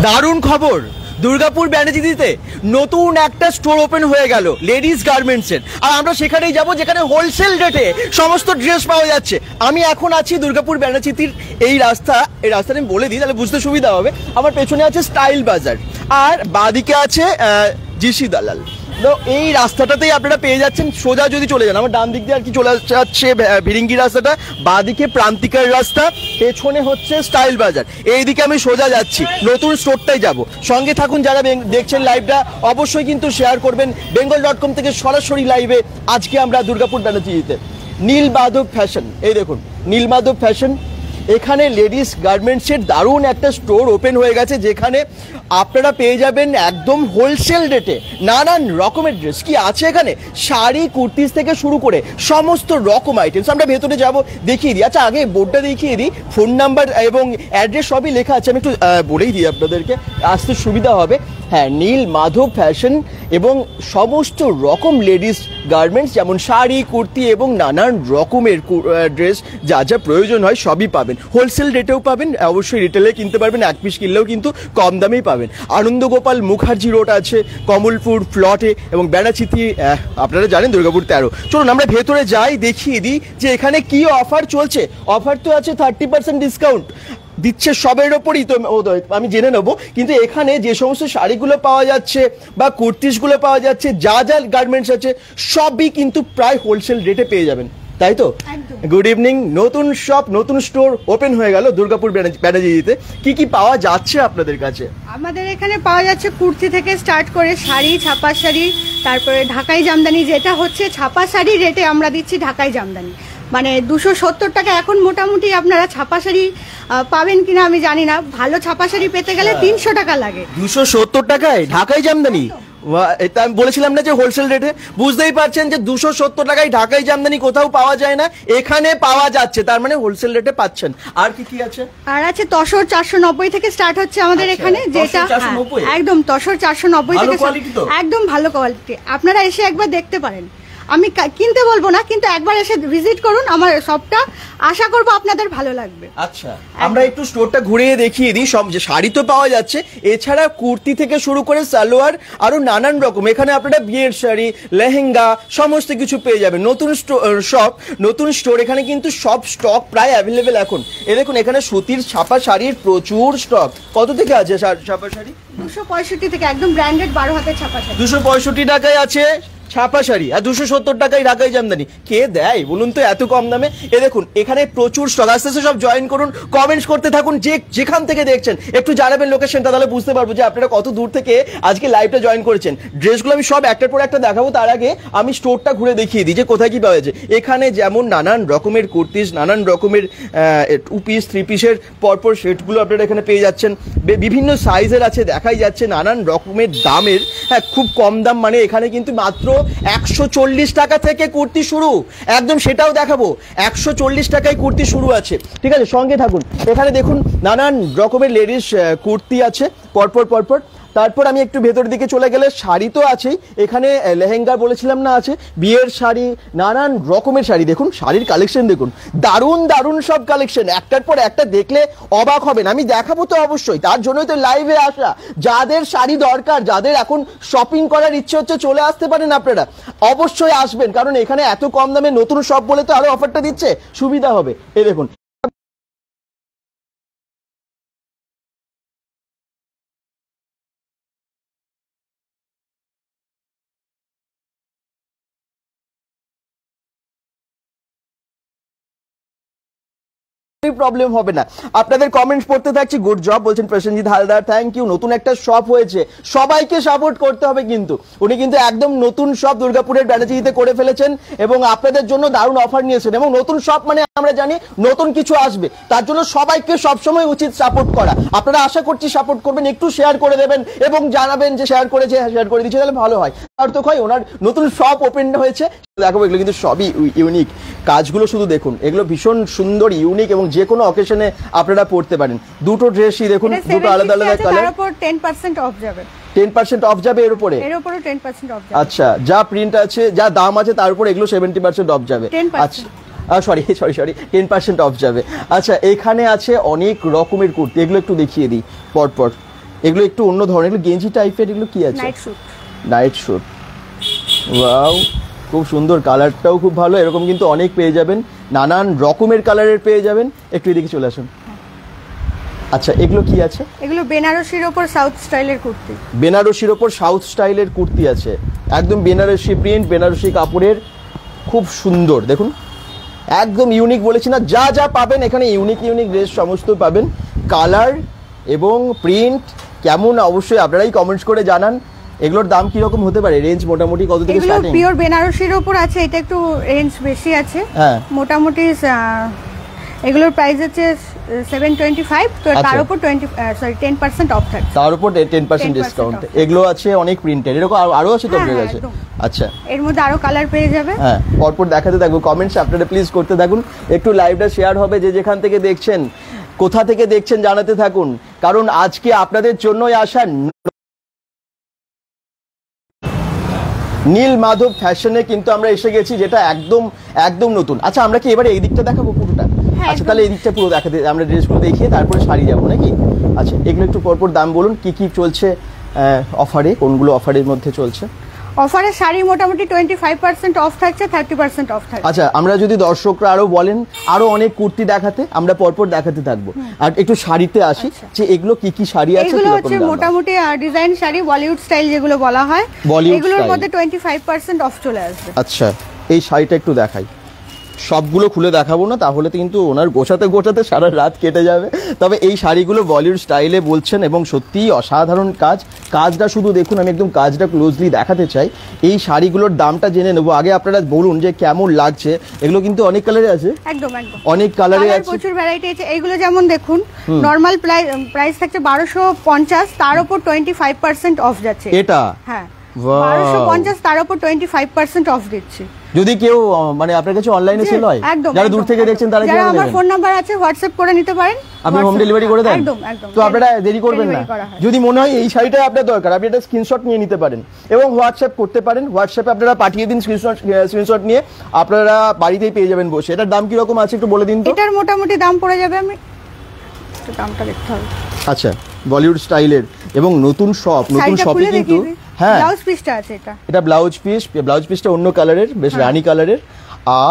দারুণ খবর, দুর্গাপুর ব্যানার্জিতে নতুন একটা স্টোর ওপেন হয়ে গেল লেডিস গার্মেন্টস এর। আর আমরা সেখানেই যাব যেখানে হোলসেল রেটে সমস্ত ড্রেস পাওয়া যাচ্ছে। আমি এখন আছি দুর্গাপুর ব্যানার্জির এই রাস্তাটা আমি বলে দিই তাহলে বুঝতে সুবিধা হবে। আমার পেছনে আছে স্টাইল বাজার আর বাদিকে আছে জিসি দালাল। তো এই রাস্তাটাতেই আপনারা পেয়ে যাচ্ছেন। সোজা যদি চলে যান, আমার ডান দিক দিয়ে আর কি চলে যাচ্ছে ভিরিঙ্গি রাস্তাটা, বাদিকে প্রান্তিকার রাস্তা, পেছনে হচ্ছে স্টাইল বাজার। এইদিকে আমি সোজা যাচ্ছি, নতুন স্টোরটাই যাব। সঙ্গে থাকুন, যারা দেখছেন লাইভটা অবশ্যই কিন্তু শেয়ার করবেন। bengal.com থেকে সরাসরি লাইভে আজকে আমরা দুর্গাপুর ব্যানার্জিতে নীলমাধব ফ্যাশন, এই দেখুন নীলমাধব ফ্যাশন, এখানে লেডিস গার্মেন্টসের দারুণ একটা স্টোর ওপেন হয়ে গেছে যেখানে আপনারা পেয়ে যাবেন একদম হোলসেল রেটে নানান রকমের ড্রেস। কি আছে এখানে, শাড়ি কুর্তিস থেকে শুরু করে সমস্ত রকম আইটেমস। আমরা ভেতরে যাব, দেখিয়ে দিই। আচ্ছা আগে বোর্ডটা দেখিয়ে দিই, ফোন নাম্বার এবং অ্যাড্রেস সবই লেখা আছে, আমি একটু বলেই দিই আপনাদেরকে, আসতে সুবিধা হবে। হ্যাঁ, নীলমাধব ফ্যাশন এবং সমস্ত রকম লেডিস গার্মেন্টস, যেমন শাড়ি কুর্তি এবং নানান রকমের ড্রেস যা যা প্রয়োজন হয় সবই পাবেন। হোলসেল রেটেও পাবেন, অবশ্যই রিটেলে কিনতে পারবেন, এক পিস কিনলেও কিন্তু কম দামেই পাবেন। আনন্দগোপাল মুখার্জি রোড আছে, কমলপুর প্লটে, এবং ব্যানাচিতি আপনারা জানেন দুর্গাপুর 13। চলুন আমরা ভেতরে যাই, দেখিয়ে দিই যে এখানে কি অফার চলছে। অফার তো আছে 30% ডিসকাউন্ট দিচ্ছে সবের ওপরই, তো আমি জেনে নেবো। কিন্তু এখানে যে সমস্ত শাড়িগুলো পাওয়া যাচ্ছে বা কুর্তিসগুলো পাওয়া যাচ্ছে, যা যা গার্মেন্টস আছে সবই কিন্তু প্রায় হোলসেল রেটে পেয়ে যাবেন, তাই তো? Good evening. নতুন শপ, নতুন স্টোর ওপেন হয়ে গেল দুর্গাপুর ব্যানার্জিতে। কি কি পাওয়া যাচ্ছে আপনাদের কাছে? আমাদের এখানে পাওয়া যাচ্ছে কুর্তি থেকে স্টার্ট করে শাড়ি, ছাপা শাড়ি, তারপরে ঢাকাই জামদানি, যেটা হচ্ছে ছাপা শাড়ি রেটে আমরা দিচ্ছি ঢাকাই জামদানি। মানে 270 টাকা এখন মোটামুটি আপনারা ছাপা শাড়ি পাবেন কিনা আমি জানি না। ভালো ছাপা শাড়ি পেতে গেলে 300 টাকা লাগে। 270 টাকায় ঢাকাই জামদানি? এটা আমি বলেছিলাম না যে হোলসেল রেটে। বুঝতেই পারছেন যে 270 টাকায় ঢাকাই জামদানি কোথাও পাওয়া যায় না, এখানে পাওয়া যাচ্ছে, তার মানে হোলসেল রেটে পাচ্ছেন। আর কি কি আছে? আর আছে তসর 490 থেকে স্টার্ট হচ্ছে আমাদের এখানে, যেটা একদম তসর 490 থেকে একদম ভালো কোয়ালিটি। আপনারা এসে একবার দেখতে পারেন, আমি কিনতে বলবো না, কিন্তু একবার এসে ভিজিট করুন আমার শপটা, আশা করবো আপনাদের ভালো লাগবে। আচ্ছা, আমরা একটু স্টোরটা ঘুরিয়ে দেখিয়ে দিই। সব যে শাড়ি তো পাওয়া যাচ্ছে, এছাড়া কুর্তি থেকে শুরু করে সালোয়ার আরো নানান রকম, এখানে আপনারা বিয়ের শাড়ি, লেহেঙ্গা সমস্ত কিছু পেয়ে যাবেন। নতুন শপ, নতুন স্টোর, এখানে কিন্তু সব স্টক প্রায় অ্যাভেলেবেল এখন। এ দেখুন এখানে সুতির ছাপা শাড়ির প্রচুর স্টক। কত থেকে আছে ছাপা শাড়ি? 265 থেকে, একদম ব্র্যান্ডেড 12 হাতের ছাপা শাড়ি 265 টাকায় আছে ছাপা শাড়ি, আর 270 টাকায় ঢাকাই জামদানি। কে দেয় বলুন তো এত কম দামে? এ দেখুন এখানে প্রচুর স্টক। আস্তে আস্তে সব জয়েন করুন, কমেন্টস করতে থাকুন, যেখান থেকে দেখছেন একটু জানাবেন লোকেশনটা, তাহলে বুঝতে পারবো যে আপনারা কত দূর থেকে আজকে লাইভটা জয়েন করেছেন। ড্রেসগুলো আমি সব একটার পর একটা দেখাবো, তার আগে আমি স্টোরটা ঘুরে দেখিয়ে দিই যে কোথায় কি পাওয়া যায়। এখানে যেমন নানান রকমের কুর্তিস, নানান রকমের 2 পিস 3 পিসের পরপর সেটগুলো আপনারা এখানে পেয়ে যাচ্ছেন। বিভিন্ন সাইজের আছে, দেখাই যাচ্ছে নানান রকমের দামের। হ্যাঁ, খুব কম দাম, মানে এখানে কিন্তু মাত্র 140 টাকা থেকে কুর্তি শুরু, একদম সেটাও দেখাবো। 140 টাকায় কুর্তি শুরু আছে, ঠিক আছে? সঙ্গে থাকুন। এখানে দেখুন নানান রকমের লেডিস কুর্তি আছে পরপর। তারপর আমি একটু ভেতরের দিকে চলে গেলে শাড়ি তো আছেই, এখানে লেহেঙ্গা বলেছিলাম না আছে, বিয়ের শাড়ি, নানান রকমের শাড়ি। দেখুন শাড়ির কালেকশন দেখুন, দারুণ দারুণ সব কালেকশন, একটার পর একটা দেখলে অবাক হবেন। আমি দেখাবো তো অবশ্যই, তার জন্যই তো লাইভে আসা। যাদের শাড়ি দরকার, যাদের এখন শপিং করার ইচ্ছে হচ্ছে, চলে আসতে পারেন আপনারা, অবশ্যই আসবেন, কারণ এখানে এত কম দামে নতুন শপ বলে তো আরো অফারটা দিচ্ছে, সুবিধা হবে। এই দেখুন প্রবলেম হবে না। আপনাদের কমেন্টস পড়তে থাকছি। গুড জব বলছেন প্রসেনজিৎ হালদার, থ্যাংক ইউ। নতুন একটা শপ হয়েছে, সবাইকে সাপোর্ট করতে হবে কিন্তু। উনি কিন্তু একদম নতুন শপ দুর্গাপুরের ব্যানার্জিতে করে ফেলেছেন এবং আপনাদের জন্য দারুণ অফার নিয়েছেন। এবং নতুন শপ মানে আমরা জানি নতুন কিছু আসবে, তার জন্য সবাইকে সবসময় উচিত সাপোর্ট করা। আপনারা আশা করছি সাপোর্ট করবেন, একটু শেয়ার করে দেবেন এবং জানাবেন যে শেয়ার করেছে, শেয়ার করে দিচ্ছে, তাহলে ভালো হয়। সার্থক হয়। ওনার নতুন শপ ওপেন হয়েছে, দেখো এগুলো কিন্তু সবই ইউনিক। কাজগুলো শুধু দেখুন, এগুলো ভীষণ সুন্দর, ইউনিক, এবং যে কোনো অকেশনে আপনারা পড়তে পারেন। দুটো ড্রেসই দেখুন, দুটো আলাদা আলাদা কালার। তার উপর 10% অফ যাবে, 10% অফ যাবে এর উপরে? এর উপরে 10% অফ যাবে। আচ্ছা, যা প্রিন্ট আছে, যা দাম আছে, তার উপর এগুলো 70% অফ যাবে। আচ্ছা, সরি 10% অফ যাবে। আচ্ছা, এখানে আছে অনেক রকমের কুর্তি, এগুলো একটু দেখিয়ে দিই পরপর। এগুলো একটু অন্য ধরনের, এগুলো গেঞ্জি টাইপের, এগুলো কি আছে? Night sweet. Night sweet, wow খুব সুন্দর, কালারটাও খুব ভালো। এরকম কিন্তু অনেক পেয়ে যাবেন, নানান রকমের কালারের পেয়ে যাবেন। একটু এদিকে চলে আসুন। আচ্ছা এগুলো কি আছে? এগুলো বেনারসির ওপর সাউথ স্টাইলের কুর্তি। বেনারসির ওপর সাউথ স্টাইলের কুর্তি আছে, একদম বেনারসি প্রিন্ট, বেনারসি কাপড়ের, খুব সুন্দর। দেখুন একদম ইউনিক, বলেছি না, যা যা পাবেন এখানে ইউনিক ইউনিক ড্রেস সমস্ত পাবেন। কালার এবং প্রিন্ট কেমন অবশ্যই আপনারাই কমেন্টস করে জানান। এগুলোর দাম কি রকম হতে পারে, রেঞ্জ মোটামুটি কত থেকে এগুলো স্টার্টিং? পিওর বেনারসির ওপর আছে, এটা একটু রেঞ্জ বেশি আছে। হ্যাঁ মোটামুটি এগুলোর প্রাইস আছে 725, তো তার উপর 10% অফ থাকে। তার উপর 10% ডিসকাউন্ট। এগুলো আছে অনেক প্রিন্টের, এরকম আরো আছে তো আপনাদের কাছে? আচ্ছা, এর মধ্যে আরো কালার পেয়ে যাবে। হ্যাঁ পরপর দেখাতে থাকবো, কমেন্টস আপনারা প্লিজ করতে থাকুন, একটু লাইভটা শেয়ার হবে, যে যেখান থেকে দেখছেন, কোথা থেকে দেখছেন জানাতে থাকুন, কারণ আজকে আপনাদের জন্যই আসা নীল মাধব ফ্যাশনে কিন্তু আমরা এসে গেছি, যেটা একদম একদম নতুন। আচ্ছা আমরা কি এবারে এই দিকটা দেখাবো পুরোটা? আচ্ছা তাহলে এই দিকটা পুরো দেখাতে, আমরা ড্রেসগুলো দেখিয়ে তারপরে শাড়ি যাবো নাকি? আচ্ছা এগুলো একটু পরপর দাম বলুন, কি কি চলছে অফারে, কোনগুলো অফারের মধ্যে চলছে? অফারে শাড়ি মোটামুটি 25% অফ থাকছে, 30% অফ থাকছে। আচ্ছা আমরা যদি দর্শকরা আরো বলেন আরো অনেক কুর্তি দেখাতে, আমরা পরপর দেখাতে থাকবো। আর একটু শাড়িতে আসি, যে এগুলো কি কি শাড়ি আছে? এগুলো হচ্ছে মোটামুটি ডিজাইন শাড়ি, বলিউড স্টাইল যেগুলো বলা হয়, এগুলোর মধ্যে 25% অফ চলে আসবে। আচ্ছা এই শাড়িটা একটু দেখাই, সবগুলো খুলে দেখাবো না, তাহলে কিন্তু ওনার গোছাতে গোছাতে সারা রাত কেটে যাবে। তবে এই শাড়িগুলো বলিউড স্টাইলে বলছেন এবং সত্যিই অসাধারণ কাজ। কাজটা শুধু দেখুন, আমি একদম কাজটা ক্লোজলি দেখাতে চাই। এই শাড়িগুলোর দামটা জেনে নেবো, আগে আপনারা বলুন যে কেমন লাগছে। এগুলো কিন্তু অনেক কালারে আছে, একদম একদম অনেক কালারে আছে, প্রচুর ভ্যারাইটি আছে। এইগুলো যেমন দেখুন, নরমাল প্রাইস থাকছে 1250, তার উপর 25% অফ যাচ্ছে। এটা হ্যাঁ 1250, তার উপর 25% অফ দিচ্ছি। যদি কেউ মানে আপনার কাছে অনলাইনে সেল হয়, যারা দূর থেকে দেখছেন তারা যারা, আমার ফোন নাম্বার আছে, হোয়াটসঅ্যাপ করে নিতে পারেন। আপনি হোম ডেলিভারি করে দেন? একদম একদম। তো আপনারা দেরি করবেন না, যদি মনে হয় এই শাড়িটা আপনার দরকার, আপনি একটা স্ক্রিনশট নিয়ে নিতে পারেন এবং হোয়াটসঅ্যাপ করতে পারেন। হোয়াটসঅ্যাপে আপনারা পাঠিয়ে দিন স্ক্রিনশট নিয়ে, আপনারা বাড়িতেই পেয়ে যাবেন বসে। এটার দাম কি রকম আছে একটু বলে দিন তো? এটার মোটামুটি দাম পড়ে যাবে, আমি একটু দামটা দেখতে হবে। আচ্ছা বলিউড স্টাইলের এবং নতুন শপ, নতুন শপে কিন্তু হ্যাঁ ব্লাউজ পিসটা আছে, এটা ব্লাউজ পিসটা অন্য কালারের, বেশ রানী কালারের,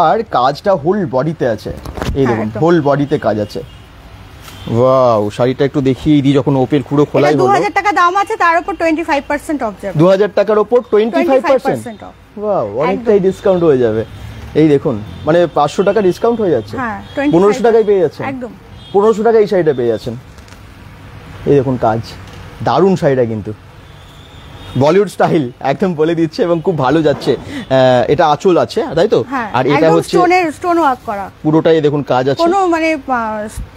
আর কাজটা হোল বডিতে আছে। এই দেখুন হোল বডিতে কাজ আছে। ওয়াও শাড়িটা একটু দেখিয়ে দিই, যখন ওপেন পুরো খোলাই হলো। 2000 টাকা দাম আছে, তার উপর 25% অফ যাবে। 2000 টাকার উপর 25% অফ। ওয়াও অনেকটাই ডিসকাউন্ট হয়ে যাবে। এই দেখুন মানে 500 টাকা ডিসকাউন্ট হয়ে যাচ্ছে, 1500 টাকায় পেয়ে যাচ্ছেন। একদম 1500 টাকায় এই শাড়িটা পেয়ে যাচ্ছেন। এই দেখুন কাজ, দারুণ শাড়িটা কিন্তু বলিউড স্টাইল একদম বলে দিচ্ছে এবং খুব ভালো যাচ্ছে। এটা আঁচল আছে তাই তো? আর এটা হচ্ছে স্টোন ওয়ার্ক করা, পুরোটাই দেখুন কাজ আছে। কোনো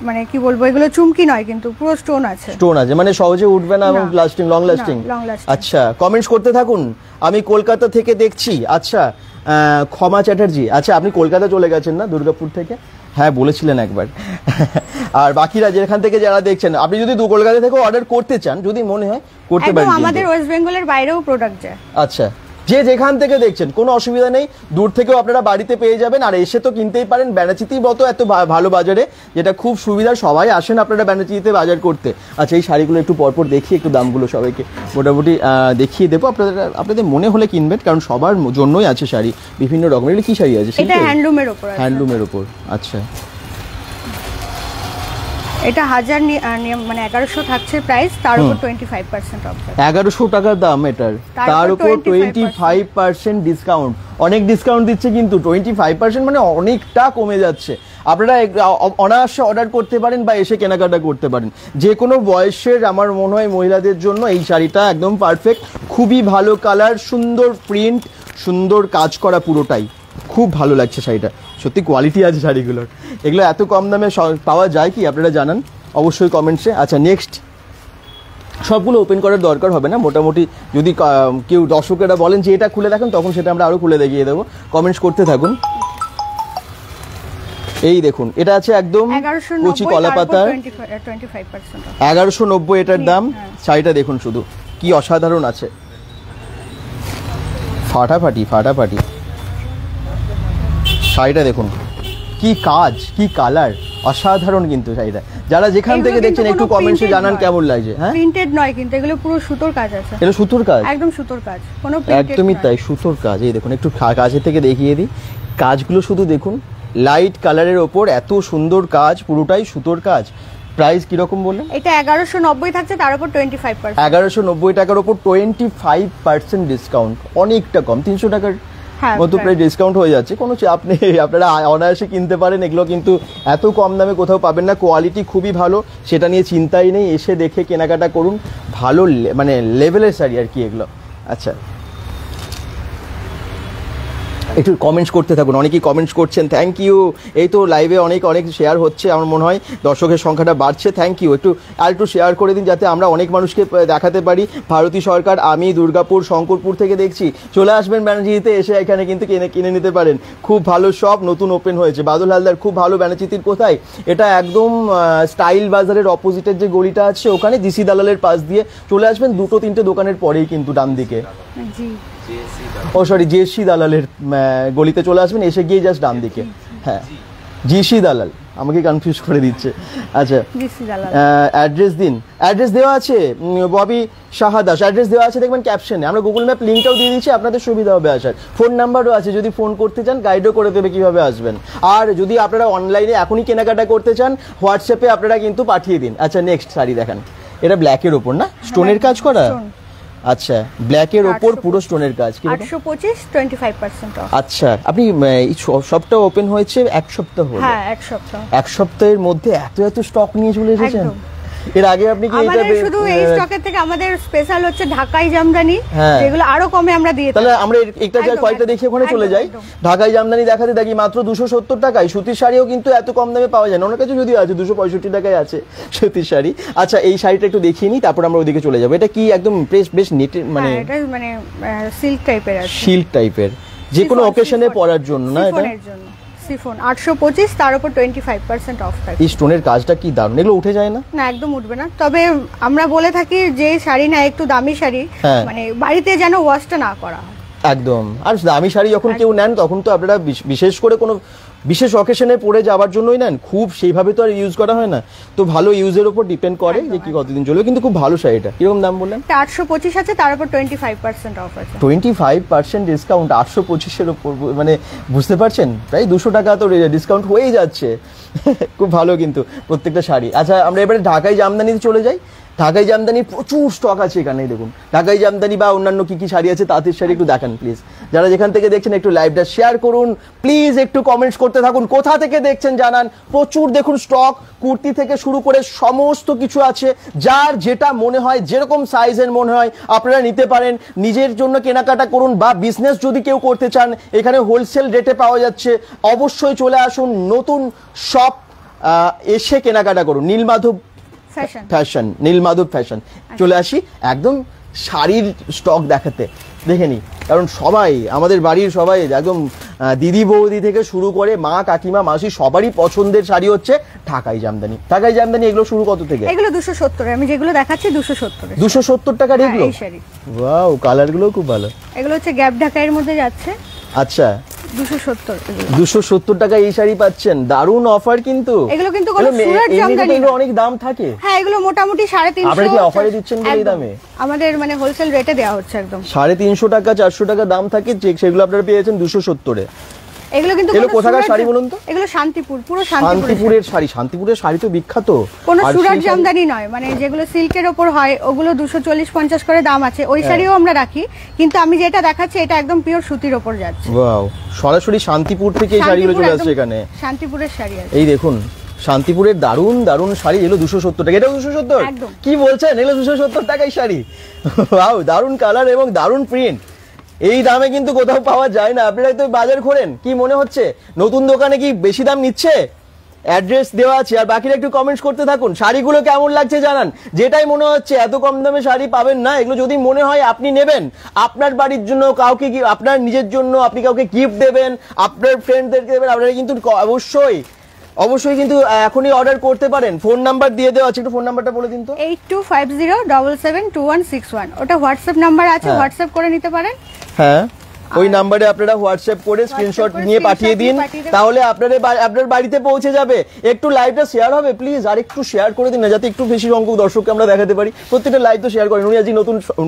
মানে কি বলবো, এগুলো চুমকি নয়, কিন্তু পুরো স্টোন আছে, মানে সহজে উঠবে না এবং লং লাস্টিং। আচ্ছা কমেন্টস করতে থাকুন, আমি কলকাতা থেকে দেখছি। আচ্ছা ক্ষমা চ্যাটার্জি, আচ্ছা আপনি কলকাতা চলে গেছেন না দুর্গাপুর থেকে? হ্যাঁ বলেছিলেন একবার। আর বাকিরা যেখান থেকে যারা দেখছেন, আপনি যদি কলকাতা থেকে অর্ডার করতে চান, যদি মনে হয় করতে পারেন, আমাদের ওয়েস্ট বেঙ্গলের বাইরেও প্রোডাক্ট যায়। আচ্ছা যে যেখান থেকে দেখছেন কোনো অসুবিধা নেই, দূর থেকেও আপনারা বাড়িতে পেয়ে যাবেন। আর এসে তো কিনতেই পারেন ব্যানাচিতেই মতো এত ভালো বাজারে, যেটা খুব সুবিধা। সবাই আসেন আপনারা ব্যানাচিতে বাজার করতে। আচ্ছা এই শাড়িগুলো একটু পরপর দেখি, একটু দামগুলো সবাইকে মোটামুটি দেখিয়ে দেবো। আপনাদের মনে হলে কিনবেন, কারণ সবার জন্যই আছে শাড়ি বিভিন্ন রকমের। কি শাড়ি আছে? এটা হ্যান্ডলুমের উপর। হ্যান্ডলুমের উপর, আচ্ছা এটা 1000 মানে 1100 থাকছে প্রাইস, তার উপর 25% অফ। 1100 টাকার দাম এটার, তার উপর 25% ডিসকাউন্ট। অনেক ডিসকাউন্ট দিচ্ছে কিন্তু 25% মানে অনেকটা কমে যাচ্ছে। আপনারা অনায়াসে অর্ডার করতে পারেন বা এসে কেনাকাটা করতে পারেন। যে কোনো বয়সের আমার মনে হয় মহিলাদের জন্য এই শাড়িটা একদম পারফেক্ট। খুবই ভালো কালার, সুন্দর প্রিন্ট, সুন্দর কাজ করা, পুরোটাই খুব ভালো লাগছে শাড়িটা। সত্যি কোয়ালিটি আছে শাড়িগুলোর। এগুলো এত কম দামে পাওয়া যায় কি আপনারা জানান অবশ্যই কমেন্টসে। আচ্ছা নেক্সট, সবগুলো ওপেন করার দরকার হবে না, মোটামুটি যদি কেউ দর্শকেরা বলেন যে এটা খুলে দেখেন, তখন সেটা আমরা আরও খুলে দেখিয়ে দেবো। কমেন্টস করতে থাকুন। এই দেখুন এটা আছে একদম কুচি কলা পাতার, 1190 এটার দাম। শাড়িটা দেখুন শুধু কি অসাধারণ আছে, ফাটাফাটি ফাটাফাটি শাড়িটা দেখুন কি কাজ, কি কালার, অসাধারণ কিন্তু শাড়িটা। যারা যেখান এগুলো থেকে কিন্তু দেখছেন একটু কোনো কমেন্টসে printed জানান নয়। কেমন লাগছে। হ্যাঁ, প্রিন্টেড নয় কিন্তু, এগুলো পুরো সুতোর কাজ আছে। এটা সুতোর কাজ, একদম সুতোর কাজ, কোনো printed একদমই নয়। তাই, সুতোর কাজ। এই দেখুন, একটু কাছে থেকে দেখিয়ে দিই কাজগুলো, শুধু দেখুন লাইট কালারের ওপর এত সুন্দর কাজ, পুরোটাই সুতোর কাজ। প্রাইস কিরকম বললেন? এটা 1190 থাকছে, তার উপর 25%। 1190 টাকার ওপর 25% ডিসকাউন্ট, অনেকটা কম, 300 টাকার হ্যাঁ, মতো প্রায় ডিসকাউন্ট হয়ে যাচ্ছে। কোনো চাপ নেই, আপনারা অনায়াসে কিনতে পারেন। এগুলো কিন্তু এত কম দামে কোথাও পাবেন না, কোয়ালিটি খুবই ভালো, সেটা নিয়ে চিন্তাই নেই। এসে দেখে কেনাকাটা করুন, ভালো মানে লেভেলের শাড়ি আর কি এগুলো। আচ্ছা, একটু কমেন্টস করতে থাকুন, অনেকেই কমেন্টস করছেন, থ্যাংক ইউ। এই তো লাইভে অনেক শেয়ার হচ্ছে, আমার মনে হয় দর্শকের সংখ্যাটা বাড়ছে, থ্যাংক ইউ। একটু শেয়ার করে দিন যাতে আমরা অনেক মানুষকে দেখাতে পারি। ভারতী সরকার, আমি দুর্গাপুর শঙ্করপুর থেকে দেখছি, চলে আসবেন ব্যানার্জিতে, এসে এখানে কিন্তু কিনে নিতে পারেন। খুব ভালো শপ নতুন ওপেন হয়েছে। বাদল হালদার, খুব ভালো। ব্যানার্জিতির কোথায়? এটা একদম স্টাইল বাজারের অপোজিটের যে গলিটা আছে ওখানে, জিসি দালালের পাশ দিয়ে চলে আসবেন, 2-3টে দোকানের পরেই কিন্তু ডান দিকে। জি, ও সরি, জেসি দালালের গলিতে চলে আসবেন, এসে গিয়ে জাস্ট ডান দিকে। হ্যাঁ, জিসি দালাল, আমাকে কনফিউজ করে দিচ্ছে। আচ্ছা, জিসি দালাল। অ্যাড্রেস দিন। অ্যাড্রেস দেওয়া আছে, ববি শাহাদাস, অ্যাড্রেস দেওয়া আছে দেখবেন ক্যাপশনে। আমরা গুগল ম্যাপ লিঙ্কটাও দিয়ে দিচ্ছি, আপনাদের সুবিধা হবে আসার। ফোন নাম্বারও আছে, যদি ফোন করতে চান গাইডও করে দেবে কিভাবে আসবেন। আর যদি আপনারা অনলাইনে এখনই কেনাকাটা করতে চান, হোয়াটসঅ্যাপে আপনারা কিন্তু পাঠিয়ে দিন। আচ্ছা, নেক্সট শাড়ি দেখান। এটা ব্ল্যাকের ওপর না, স্টোনের কাজ করা? আচ্ছা, ব্ল্যাকের ওপর পুরো স্টোনের কাজ। 825, 25% অফ। আচ্ছা, আপনি এই শপটা ওপেন হয়েছে এক সপ্তাহ হলো? হ্যাঁ, এক সপ্তাহ। এক সপ্তাহের মধ্যে এত স্টক নিয়ে চলে এসেছেন? একদম। এর আগে আপনি কি এটা আমাদের শুধু এই স্টকের থেকে আমাদের স্পেশাল হচ্ছে ঢাকাই জামদানি, হ্যাঁ। যেগুলো আরো কমে আমরা দিয়ে থাকি। তাহলে আমরা এটা যা কয়েকটা দেখি ওখানে চলে যাই। একদম। ঢাকাই জামদানি দেখাতে দেখি মাত্র 270 টাকায়। সুতির শাড়িও কিন্তু এত কম দামে পাওয়া যায় না, ওনার কাছে যদিও আছে 265 টাকায় আছে সুতির শাড়ি। আচ্ছা, এই শাড়িটা একটু দেখিয়ে নিই, তারপর আমরা ওইদিকে চলে যাবো। এটা কি একদম বেশ নেটের, মানে এটা মানে সিল্ক টাইপের আছে, সিল্ক টাইপের, যে কোনো অকেশনে পরার জন্য না? এটা সিফনের জন্য। সিফন 825, তার উপর 25% অফ থাকে। এই স্টোনের কাজটা কি দারুণ, এগুলো উঠে যায় না? না, একদম উঠবে না। তবে আমরা বলে থাকি যে শাড়ি না একটু দামি শাড়ি, হ্যাঁ। মানে বাড়িতে যেন ওয়াশটা না করা হয়। একদম। আর দামি শাড়ি যখন কেউ নেন তখন তো আপনারা বিশেষ করে কোনো বিশেষ অকেশনে পরে যাওয়ার জন্যই নেন, খুব সেইভাবে তো আর ইউজ করা হয় না। তো ভালো ইউজের উপর ডিপেন্ড করে যে কি কতদিন চলবে। কিন্তু খুব ভালো শাড়িটা। কিরকম দাম বললেন? 825 আছে, তার উপর 25% অফ আছে। 25% ডিসকাউন্ট 825-এর উপর, মানে বুঝতে পারছেন, প্রায় 200 টাকা তো ডিসকাউন্ট হয়েই যাচ্ছে। খুব ভালো কিন্তু প্রত্যেকটা শাড়ি। আচ্ছা, আমরা এবারে ঢাকাই জামদানিতে চলে যাই। ঢাকাই জামদানি প্রচুর স্টক আছে এখানে, দেখুন ঢাকাই জামদানি বা অন্যান্য কি কি শাড়ি আছে, তাঁতের শাড়ি একটু দেখান প্লিজ। যারা যেখান থেকে দেখছেন একটু লাইভটা শেয়ার করুন প্লিজ, একটু কমেন্টস করতে থাকুন, কোথা থেকে দেখছেন জানান। প্রচুর দেখুন স্টক, কুর্তি থেকে শুরু করে সমস্ত কিছু আছে। যার যেটা মনে হয়, যেরকম সাইজের মনে হয় আপনারা নিতে পারেন, নিজের জন্য কেনাকাটা করুন বা বিজনেস যদি কেউ করতে চান, এখানে হোলসেল রেটে পাওয়া যাচ্ছে। অবশ্যই চলে আসুন, নতুন শপ, এসে কেনাকাটা করুন। Nilmadhab fashion, Nilmadhab fashion. চলে আসি একদম শাড়ির স্টক দেখাতে, দেখে নি। কারণ সবাই, আমাদের বাড়ির সবাই একদম দিদি বৌদি থেকে শুরু করে মা কাকিমা মাসি সবারই পছন্দের শাড়ি হচ্ছে ঢাকাই জামদানি। ঢাকাই জামদানি এগুলো শুরু কত থেকে? এগুলো 270, আমি যেগুলো দেখাচ্ছি 270। 270 টাকার এগুলো? এই শাড়ি। ওয়াও, কালার গুলো খুব ভালো। এগুলো হচ্ছে গ্যাপ ঢাকাইয়ের মধ্যে যাচ্ছে। আচ্ছা, 270 টাকা এই শাড়ি পাচ্ছেন, দারুণ অফার। কিন্তু এগুলো কিন্তু কোনো সুরাট জামদানি না, অনেক দাম থাকে। হ্যাঁ, এগুলো মোটামুটি 350। আপনারা কি অফারে দিচ্ছেন এই দামে? আমাদের মানে হোলসেল রেটে দেওয়া হচ্ছে একদম। 350 টাকা 400 টাকা দাম থাকে, সেগুলো আপনারা পেয়েছেন 270-এ। এগুলো কিন্তু এগুলো কোথাকার শাড়ি বলুন তো? এগুলো শান্তিপুর, পুরো শান্তিপুরের শাড়ি। শান্তিপুরের শাড়ি তো বিখ্যাত। কোনো সুরাট জামদানি নয়, মানে যেগুলো সিল্কের ওপর হয় ওগুলো 240-50 করে দাম আছে, ওই শাড়িও আমরা রাখি। কিন্তু আমি যেটা দেখাচ্ছি এটা একদম পিওর সুতির ওপর যাচ্ছে। ওয়াও, সরাসরি শান্তিপুর থেকে এই শাড়িগুলো চলে আসছে এখানে। শান্তিপুরের শাড়ি আছে, এই দেখুন শান্তিপুরের দারুণ দারুণ শাড়ি। এগুলো 270 টাকা। এটাও 270? কি বলছেন, এগুলো 270 টাকায় শাড়ি? ওয়াও, দারুণ কালার এবং দারুণ প্রিন্ট। এই দামে কিন্তু কোথাও পাওয়া যায় না। আপনারা তো বাজার ঘোরেন, কি মনে হচ্ছে নতুন দোকানে কি বেশি দাম নিচ্ছে? অ্যাড্রেস দেওয়া আছে, আর বাকিরা একটু কমেন্টস করতে থাকুন। শাড়িগুলো কেমন লাগছে জানান। যেটাই মনে হচ্ছে এত কম দামে শাড়ি পাবেন না, এগুলো যদি মনে হয় আপনি নেবেন, আপনার বাড়ির জন্য, কাউকে, আপনার নিজের জন্য আপনি কাউকে গিফট দেবেন, আপনার ফ্রেন্ডদেরকে দেবেন, আপনারা কিন্তু অবশ্যই কিন্তু এখনই অর্ডার করতে পারেন। ফোন নাম্বার দিয়ে দেওয়া আছে, একটু ফোন নাম্বারটা বলে দিন তো। 8250772161, ওটা হোয়াটসঅ্যাপ নাম্বার আছে, হোয়াটসঅ্যাপ করে নিতে পারেন। হ্যাঁ, ওই নাম্বারে আপনারা হোয়াটসঅ্যাপ করে স্ক্রিনশট নিয়ে পাঠিয়ে দিন, তাহলে আপনার বাড়িতে পৌঁছে যাবে। একটু লাইভটা শেয়ার হবে প্লিজ, আর একটু শেয়ার করে দিন না, যাতে একটু বেশি সংখ্যক দর্শককে আমরা দেখাতে পারি। প্রত্যেকটা লাইভ তো শেয়ার করেন, উনি আজকে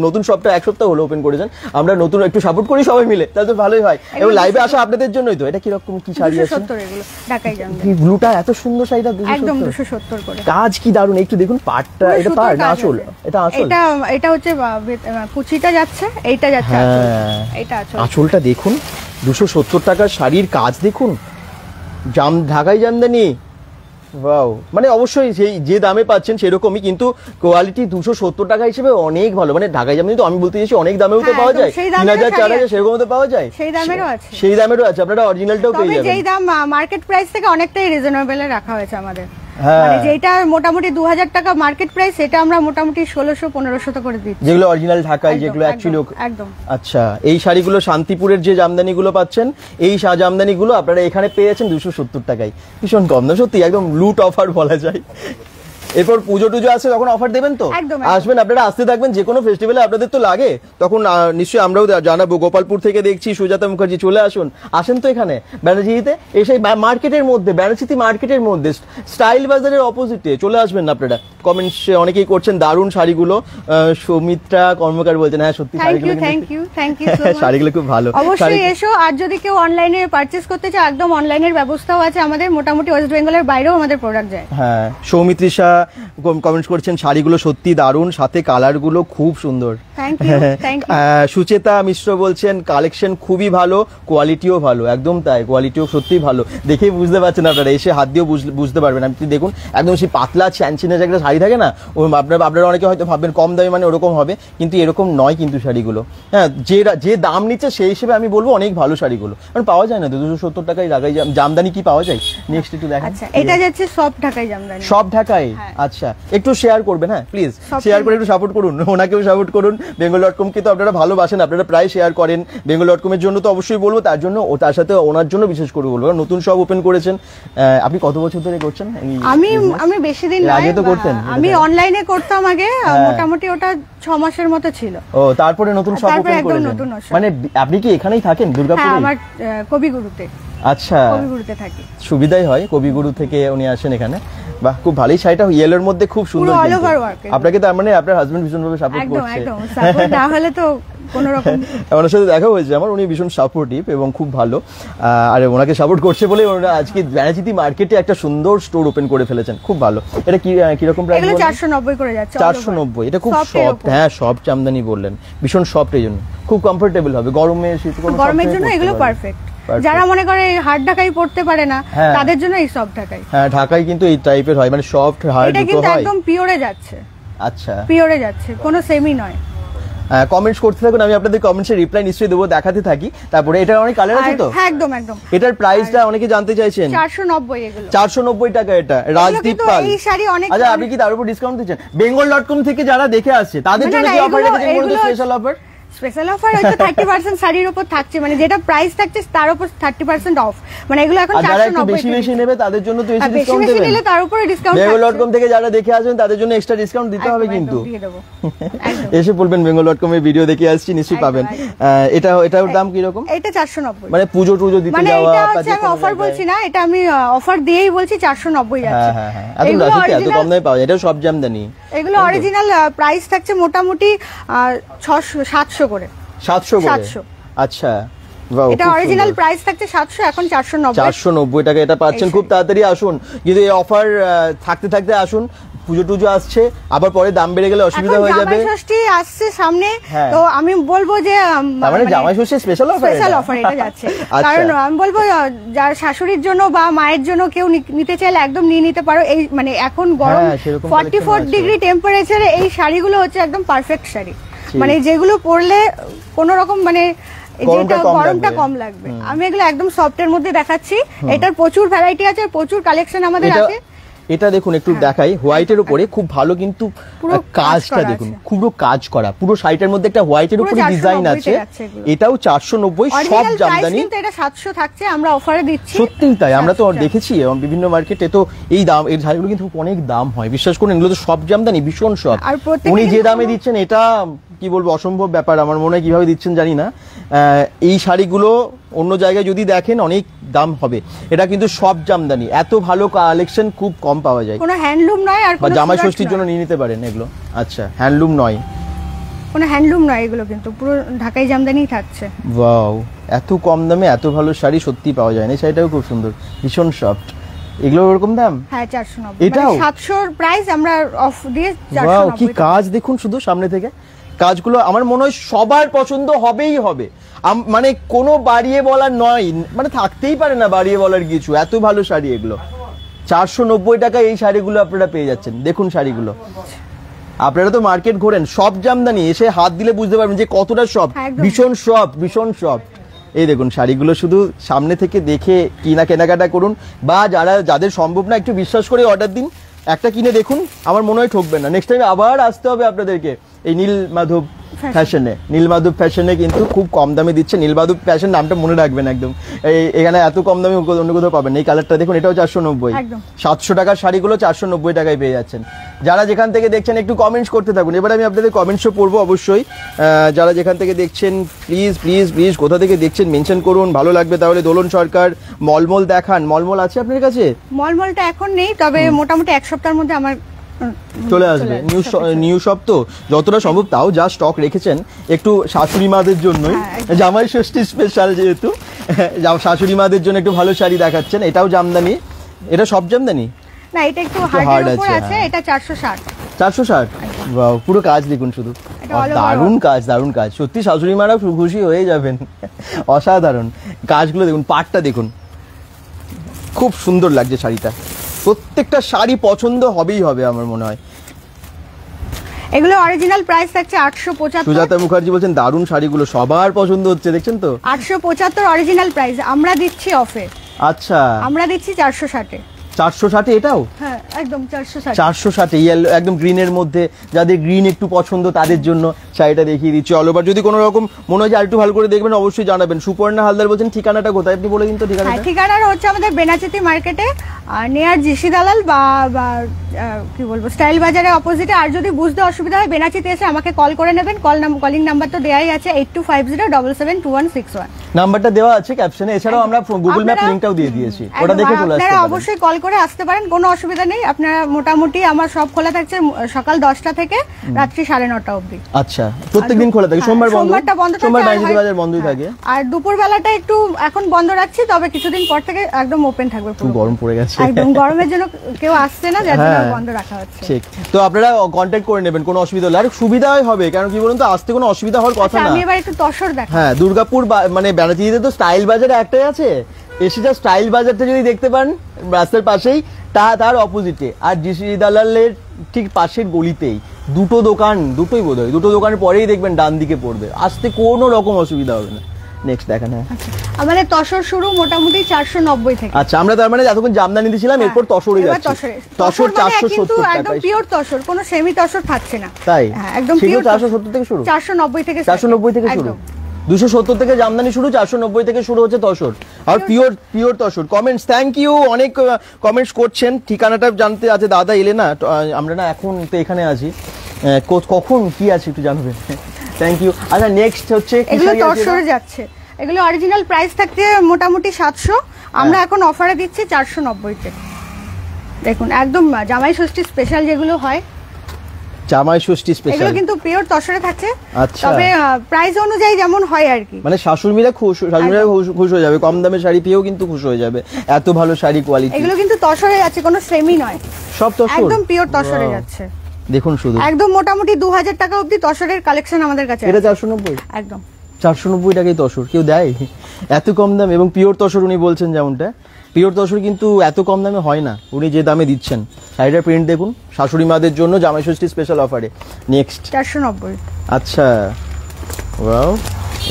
নতুন শপটা 1 সপ্তাহ হলো ওপেন করেছেন, আমরা নতুন একটু সাপোর্ট করি সবাই মিলে, তাহলে তো ভালোই হয়। এবং লাইভে আসা আপনাদের জন্যই তো। এটা কিরকম কি শাড়ি আছে? 270 এগুলো ঢাকাই জামদানি। এই ব্লুটা এত সুন্দর শাড়িটা 270, একদম 270 করে। কাজ কি দারুণ, একটু দেখুন পাটটা, এটা পাট না আসল? এটা আসল, এটা হচ্ছে কুচিটা যাচ্ছে, এইটা যাচ্ছে এটা আসল। আঁচলটা দেখুন, 270 টাকার শাড়ির কাজ দেখুন, ঢাকাই জামদানি। ওয়াও, মানে অবশ্যই সেই যে দামে পাচ্ছেন সেরকমই, কিন্তু কোয়ালিটি 270 টাকা হিসেবে অনেক ভালো। মানে ঢাকাই জামদানি তো আমি বলতে চাইছি অনেক দামেও তো পাওয়া যায়, 3000 4000 সেরকম তো পাওয়া যায়, সেই দামেরও আছে, সেই দামেরও আছে। আপনারা অরিজিনালটাও পেয়ে যাবেন। যেই দাম মার্কেট প্রাইস থেকে অনেকটাই রিজনেবলে রাখা হয়েছে আমাদের। মানে যেটা মোটামুটি 2000 টাকা মার্কেট প্রাইস, সেটা আমরা মোটামুটি 1600-1500 করে দিচ্ছি, যেগুলো অরিজিনাল ঢাকাই, যেগুলো অ্যাকচুয়ালি একদম। আচ্ছা, এই শাড়িগুলো শান্তিপুরের যে জামদানিগুলো পাচ্ছেন, এই জামদানিগুলো আপনারা এখানে পেয়েছেন 270 টাকায়, ভীষণ কম দাম, সত্যি একদম লুট অফার বলা যায়। এরপর পুজো টুজো আছে, তখন অফার দেবেন তো? আসবেন আপনারা, আসতে থাকবেন, যে কোনো ফেস্টিভ্যালে আপনাদের তো লাগে, তখন নিশ্চয়ই আমরাও জানাবো। গোপালপুর থেকে দেখছি সুজাতা মুখার্জি, চলে আসেন তো এখানে ব্যানার্জিতে, এসে মার্কেটের মধ্যে, ব্যানার্জি মার্কেটের মধ্যে স্টাইল বাজারের অপোজিটে চলে আসবেন আপনারা। কমেন্টসে অনেকেই করছেন দারুণ শাড়িগুলো, সৌমিত্রা কর্মকার বলছেন হ্যাঁ সত্যি শাড়িগুলো, থ্যাংক ইউ শাড়িগুলো খুব ভালো, অবশ্যই এসো। আর যদি কেউ অনলাইনে পারচেজ করতে চায়, একদম অনলাইনের ব্যবস্থাও আছে আমাদের, মোটামুটি ওয়েস্ট বেঙ্গলের বাইরেও আমাদের প্রোডাক্ট যায়। হ্যাঁ, সৌমিত্রিষা কমেন্টস করছেন শাড়িগুলো সত্যি দারুণ, সাথে কালারগুলো খুব সুন্দর। সুচেতা মিশ্র বলছেন কালেকশন খুবই ভালো, কোয়ালিটিও ভালো। একদম তাই, কোয়ালিটিও সত্যি ভালো, দেখেই বুঝতে পারছেন আপনারা, এসে হাত দিয়েও বুঝতে পারবেন। আপনি দেখুন একদম সেই পাতলা চ্যানচিনে যে একটা শাড়ি থাকে না, আপনারা অনেকে হয়তো ভাববেন কম দামে মানে ওরকম হবে, কিন্তু এরকম নয় কিন্তু শাড়িগুলো। হ্যাঁ, যে দাম নিচ্ছে সেই হিসেবে আমি বলবো অনেক ভালো শাড়িগুলো, কারণ পাওয়া যায় না 270 টাকায় ঢাকাই জামদানি। কি পাওয়া যায় নেক্সট একটু দেখেন। এটা যাচ্ছে সব ঢাকাই জামদানি, সব ঢাকাই। আচ্ছা, একটু শেয়ার করবেন, হ্যাঁ প্লিজ শেয়ার করে একটু সাপোর্ট করুন, ওনাকেও সাপোর্ট করুন। bengal.com কে তো আপনারা ভালোবাসেন, আপনারা প্রায় শেয়ার করেন। bengal.com এর জন্য তো অবশ্যই বলবো, তার জন্য ও তার সাথে ওনার জন্য বিশেষ করে বলবো, নতুন সব ওপেন করেছেন। আপনি কত বছর ধরে করছেন? আমি বেশি দিন আগে তো করতেন, আমি অনলাইনে করতাম আগে, মোটামুটি ওটা 6 মাসের মতো ছিল। ও, তারপরে নতুন সব ওপেন করেছেন। মানে আপনি কি এখানেই থাকেন দুর্গাপুরে? হ্যাঁ, আমার কবিগুরুতে। আচ্ছা, কবিগুরুতে থাকি, সুবিধাই হয়, কবিগুরু থেকে উনি আসেন এখানে। বাহ, খুব ভালোই শাড়িটা, ইয়েলোর মধ্যে খুব সুন্দর। আপনাকে তার মানে আপনার হাজবেন্ড ভীষণভাবে সাপোর্ট করছে? একদম, সাপোর্ট না হলে তো কোনো রকম। ওনার সাথে দেখা হয়েছে আমার, উনি ভীষণ সাপোর্টিভ এবং খুব ভালো। আর ওনাকে সাপোর্ট করছে বলে ওনারা আজকে ব্যানার্জি মার্কেটে একটা সুন্দর স্টোর ওপেন করে ফেলেছেন, খুব ভালো। এটা কি রকম প্রাইস? এগুলো 490 করে যাচ্ছে। 490, এটা খুব সফট। হ্যাঁ, সফট জামদানি বললেন, ভীষণ সফট, এই জন্য খুব কমফোর্টেবল হবে গরমের গরমের জন্য এগুলো পারফেক্ট। যারা মনে করে হার্ড ঢাকাই পড়তে পারে না, তাদের জন্য এই সফট ঢাকাই। হ্যাঁ, ঢাকাই কিন্তু এই টাইপের হয়, মানে সফট হার্ড দুটো হয়। এটা কিন্তু একদম পিওরে যাচ্ছে। আচ্ছা, পিওরে যাচ্ছে, কোনো সেমি নয়। কমেন্টস করতে থাকুন, আমি আপনাদের কমেন্টসের রিপ্লাই নিশ্চয়ই দেবো, দেখাতে থাকি। তারপরে এটার অনেক কালার আছে তো? হ্যাঁ, একদম একদম। এটার প্রাইসটা অনেকে জানতে চাইছেন। 490 এগুলো। 490 টাকা এটা, রাজদীপ পাল। এই শাড়ি অনেক। আচ্ছা, আপনি কি তার উপর ডিসকাউন্ট দিচ্ছেন? bengal.com থেকে যারা দেখে আসছে তাদের জন্য কি অফার রেখেছেন? কোনো স্পেশাল অফার? স্পেশাল অফার হয়তো 30% শাড়ির উপর থাকছে, মানে যেটা প্রাইস থাকছে তার উপর 30% অফ। মানে এগুলো এখন 490। যারা একটু বেশি নেবে তাদের জন্য তো এসে ডিসকাউন্ট দেবেন। বেশি নিলে তার উপরে ডিসকাউন্ট থাকছে। bengal.com থেকে যারা দেখে আসবেন তাদের জন্য এক্সট্রা ডিসকাউন্ট দিতে হবে কিন্তু। এসে বলবেন bengal.com এর ভিডিও দেখে আসছি, নিশ্চয়ই পাবেন। এটার দাম কি রকম? এটা 490। মানে পুজো দিতে যাওয়া, মানে আমি অফার বলছি না, এটা আমি অফার দিয়েই বলছি 490 যাচ্ছে। হ্যাঁ, এত কম দামে পাওয়া যায়, এটা সব জামদানি। এগুলো অরিজিনাল প্রাইস থাকছে মোটামুটি 700 করে। 700। আচ্ছা, এটা অরিজিনাল প্রাইস থাকছে 700, এখন 490 টাকা এটা পাচ্ছেন। খুব তাড়াতাড়ি আসুন, কিন্তু এই অফার থাকতে আসুন। পুজো টুজো আসছে, আবার পরে দাম বেড়ে গেলে অসুবিধা হয়ে যাবে। জামাই ষষ্ঠী আসছে সামনে, তো আমি বলবো যে মানে জামাই ষষ্ঠী স্পেশাল অফার এটা যাচ্ছে। কারণ আমি বলবো যার শাশুড়ির জন্য বা মায়ের জন্য কেউ নিতে চাইলে একদম নিয়ে নিতে পারো। এই মানে এখন গরম 44 ডিগ্রি টেম্পারেচারে এই শাড়িগুলো হচ্ছে একদম পারফেক্ট শাড়ি, মানে যেগুলো পরলে কোনো রকম মানে গরমটা কম লাগবে। আমি এগুলো একদম সফটের মধ্যে দেখাচ্ছি। এটার প্রচুর ভ্যারাইটি আছে, প্রচুর কালেকশন আমাদের আছে। এটা দেখুন একটু দেখাই, হোয়াইটের উপরে খুব ভালো কিন্তু পুরো কাজটা দেখুন, পুরো কাজ করা, পুরো শাড়িটার মধ্যে একটা হোয়াইটের উপরে ডিজাইন আছে। এটাও 490, সব জামদানি। কিন্তু এটা 700 থাকছে, আমরা অফারে দিচ্ছি। সত্যিই তাই, আমরা তো দেখেছি বিভিন্ন মার্কেটে তো এই দাম, এই শাড়িগুলো কিন্তু অনেক দাম হয়, বিশ্বাস করুন। এগুলো তো সব জামদানি, ভীষণ সব। উনি যে দামে দিচ্ছেন এটা কি বলবো, অসম্ভব ব্যাপার। আমার মনে হয় কিভাবে দিচ্ছেন জানি না। এই শাড়িগুলো অন্য জায়গায় যদি দেখেন অনেক দাম হবে, এটা কিন্তু সব জামদানি। এত ভালো কালেকশন খুব কম পাওয়া যায়। কোনো হ্যান্ডলুম নয়, আর বা জামাই ষষ্ঠীর জন্য নিয়ে নিতে পারেন এগুলো। আচ্ছা, হ্যান্ডলুম নয়, কোনো হ্যান্ডলুম নয়, এগুলো কিন্তু পুরো ঢাকাই জামদানি থাকছে। ওয়াও, এত কম দামে এত ভালো শাড়ি সত্যি পাওয়া যায় না। শাড়িটাও খুব সুন্দর, ভীষণ সফট। এগুলো ওরকম দাম? হ্যাঁ 490। এটাও 700 প্রাইস, আমরা অফ দিয়ে 490। ওয়াও, কি কাজ দেখুন শুধু সামনে থেকে। কাজগুলো আমার মনে হয় সবার পছন্দ হবেই হবে, মানে কোনো বাড়িয়ে বলার নয়, মানে থাকতেই পারে না বাড়িয়ে বলার কিছু। এত ভালো শাড়ি এগুলো, 490 টাকায় এই শাড়িগুলো আপনারা পেয়ে যাচ্ছেন। দেখুন শাড়িগুলো, আপনারা তো মার্কেট ঘোরেন, সব জামদানি, এসে হাত দিলে বুঝতে পারবেন যে কতটা সফট, ভীষণ সফট, ভীষণ সফট। এই দেখুন শাড়িগুলো, শুধু সামনে থেকে দেখে কেনাকাটা করুন, বা যাদের সম্ভব না একটু বিশ্বাস করে অর্ডার দিন, একটা কিনে দেখুন, আমার মনে হয় ঠকবেন না। নেক্সট টাইম আবার আসতে হবে আপনাদেরকে এই নীলমাধব ফ্যাশনে। নীলমাধব ফ্যাশনে কিন্তু খুব কম দামে দিচ্ছে। নীলমাধব ফ্যাশন নামটা মনে রাখবেন একদম, এখানে এত কম দামে অন্য কোথাও পাবেন। এই কালারটা দেখুন, এটাও 490। 700 টাকার শাড়িগুলো 490 টাকায় পেয়ে যাচ্ছেন। যারা যেখান থেকে দেখছেন একটু কমেন্টস করতে থাকুন। এবার আমি আপনাদের কমেন্টসও পড়বো অবশ্যই। যারা যেখান থেকে দেখছেন প্লিজ প্লিজ প্লিজ কোথা থেকে দেখছেন মেনশন করুন, ভালো লাগবে তাহলে। দোলন সরকার, মলমল দেখান। মলমল আছে আপনার কাছে? মলমলটা এখন নেই, তবে মোটামুটি এক সপ্তাহের মধ্যে আমার চলে আসবে। নিউ শপ তো যতটা সম্ভব, তাও যা স্টক রেখেছেন একটু শাশুড়ি মাদের জন্যই, জামাই ষষ্ঠী স্পেশাল যেহেতু, শাশুড়ি মাদের জন্য একটু ভালো শাড়ি দেখাচ্ছেন। এটাও জামদানি, এটা সব জামদানি না, এটা একটু হার্ডের উপর আছে। এটা 460। 460, ওয়াও, পুরো কাজ দেখুন শুধু, দারুণ কাজ, দারুণ কাজ। সত্যি শাশুড়ি মারা খুশি হয়ে যাবেন, অসাধারণ কাজগুলো দেখুন। পাটটা দেখুন, খুব সুন্দর লাগছে শাড়িটা। প্রত্যেকটা শাড়ি পছন্দ হবেই হবে আমার মনে হয়। এগুলো অরিজিনাল প্রাইস থাকছে 875। সুজাতা মুখার্জি বলছেন দারুণ শাড়িগুলো সবার পছন্দ হচ্ছে, দেখছেন তো। 875 অরিজিনাল প্রাইস, আমরা দিচ্ছি অফে। আচ্ছা, আমরা দিচ্ছি 460 এ। 460 এটাও? হ্যাঁ একদম 460। 460 ইয়েলো, একদম গ্রিনের মধ্যে, যাদের গ্রিন একটু পছন্দ তাদের জন্য শাড়িটা দেখিয়ে দিচ্ছি। অল ওভার যদি কোনো রকম মনে হয় যে আরেকটু ভালো করে দেখবেন অবশ্যই জানাবেন। সুপর্ণা হালদার বলছেন ঠিকানাটা কোথায়, আপনি বলে দিন তো ঠিকানাটা। ঠিকানাটা হচ্ছে আমাদের বেনাচিতি মার্কেটে, নিয়ার জিসি দালাল বা কি বলবো স্টাইল বাজারের অপোজিটে। আর যদি বুঝতে অসুবিধা হয় বেনাচিতে এসে আমাকে কল করে নেবেন। কলিং নাম্বার তো দেয়াই আছে, 8250772161 নাম্বারটা দেওয়া আছে ক্যাপশনে। এছাড়াও আমরা গুগল ম্যাপ লিংকটাও দিয়ে দিয়েছি, ওটা দেখে চলে আসতে পারেন। অবশ্যই কল করে আসতে পারেন, কোনো অসুবিধা নেই। আপনারা মোটামুটি আমার সব খোলা থাকছে সকাল 10টা থেকে রাত্রি 9:30 অবধি। আচ্ছা, প্রত্যেকদিন খোলা থাকে? সোমবার বন্ধ, সোমবার বাণিজ্য বাজার বন্ধই থাকে। আর দুপুর বেলাটা একটু এখন বন্ধ রাখছি, তবে কিছুদিন পর থেকে একদম ওপেন থাকবে। পুরো গরম পড়ে গেছে, একদম গরমের জন্য কেউ আসছে না, যার জন্য বন্ধ রাখা হচ্ছে। ঠিক, তো আপনারা কন্টাক্ট করে নেবেন, কোনো অসুবিধা হলে। আর সুবিধাই হবে, কারণ কি বলুন তো, আসতে কোনো অসুবিধা হওয়ার কথা না। আমি এবার একটু তসর দেখাই। হ্যাঁ, দুর্গাপুর মানে ব্যানার্জিতে তো স্টাইল বাজার একটাই আছে, এসে যা স্টাইল বাজারটা যদি দেখতে পান রাস্তার পাশেই, তার অপোজিটে আর জিসি দালালের ঠিক পাশের গলিতেই দুটো দোকান, দুটোই বোধ হয়, দুটো দোকানের পরেই দেখবেন ডান দিকে পড়বে, আসতে কোনো রকম অসুবিধা হবে না। নেক্সট দেখেন। হ্যাঁ, আমাদের তসর শুরু মোটামুটি 490 থেকে। আচ্ছা, আমরা তার মানে এতক্ষণ জামদানি দিয়েছিলাম, এরপর তসরে যাচ্ছি। তসর 470 টাকা, একদম পিওর তসর, কোনো সেমি তসর থাকছে না। তাই? হ্যাঁ, একদম পিওর। 470 থেকে শুরু, 490 থেকে 490 থেকে শুরু, 270 থেকে জামদানি শুরু, 490 থেকে শুরু হচ্ছে তসর। আর পিওর তসর। কমেন্টস, থ্যাংক ইউ, অনেক কমেন্টস করছেন। ঠিকানাটা জানতে আছে, দাদা এলে না, আমরা না এখন তো এখানে আছি, কখন কি আছে একটু জানবেন। Thank you. আচ্ছা, নেক্সট হচ্ছে এগুলো তসরে যাচ্ছে। এগুলো অরিজিনাল প্রাইস থাকছে মোটামুটি 700, আমরা এখন অফারে দিচ্ছি 490 তে। দেখুন একদম জামাই ষষ্ঠী স্পেশাল যেগুলো হয়, জামাই ষষ্ঠী স্পেশাল, এগুলো কিন্তু পিওর তসরে থাকছে। আচ্ছা, তবে প্রাইস অনুযায়ী যেমন হয় আর কি, মানে শাশুড়িরা খুশ হয়ে যাবে, কম দামে শাড়ি পেয়েও কিন্তু খুশ হয়ে যাবে, এত ভালো শাড়ি কোয়ালিটি। এগুলো কিন্তু তসরে যাচ্ছে, কোনো সেমি নয়, সব তসর, একদম পিওর তসরে যাচ্ছে। দেখুন শুধু, একদম মোটামুটি 2000 টাকা অবধি তসরের কালেকশন আমাদের কাছে। এটা 490, একদম 490 টাকায় তসর কেউ দেয় এত কম দাম? এবং পিওর তসর উনি বলছেন যেমনটা, পিওর তসর কিন্তু এত কম দামে হয় না, উনি যে দামে দিচ্ছেন। শাড়িটার প্রিন্ট দেখুন, শাশুড়ি মাদের জন্য জামাই ষষ্ঠী স্পেশাল অফারে। নেক্সট 490। আচ্ছা, ওয়াও,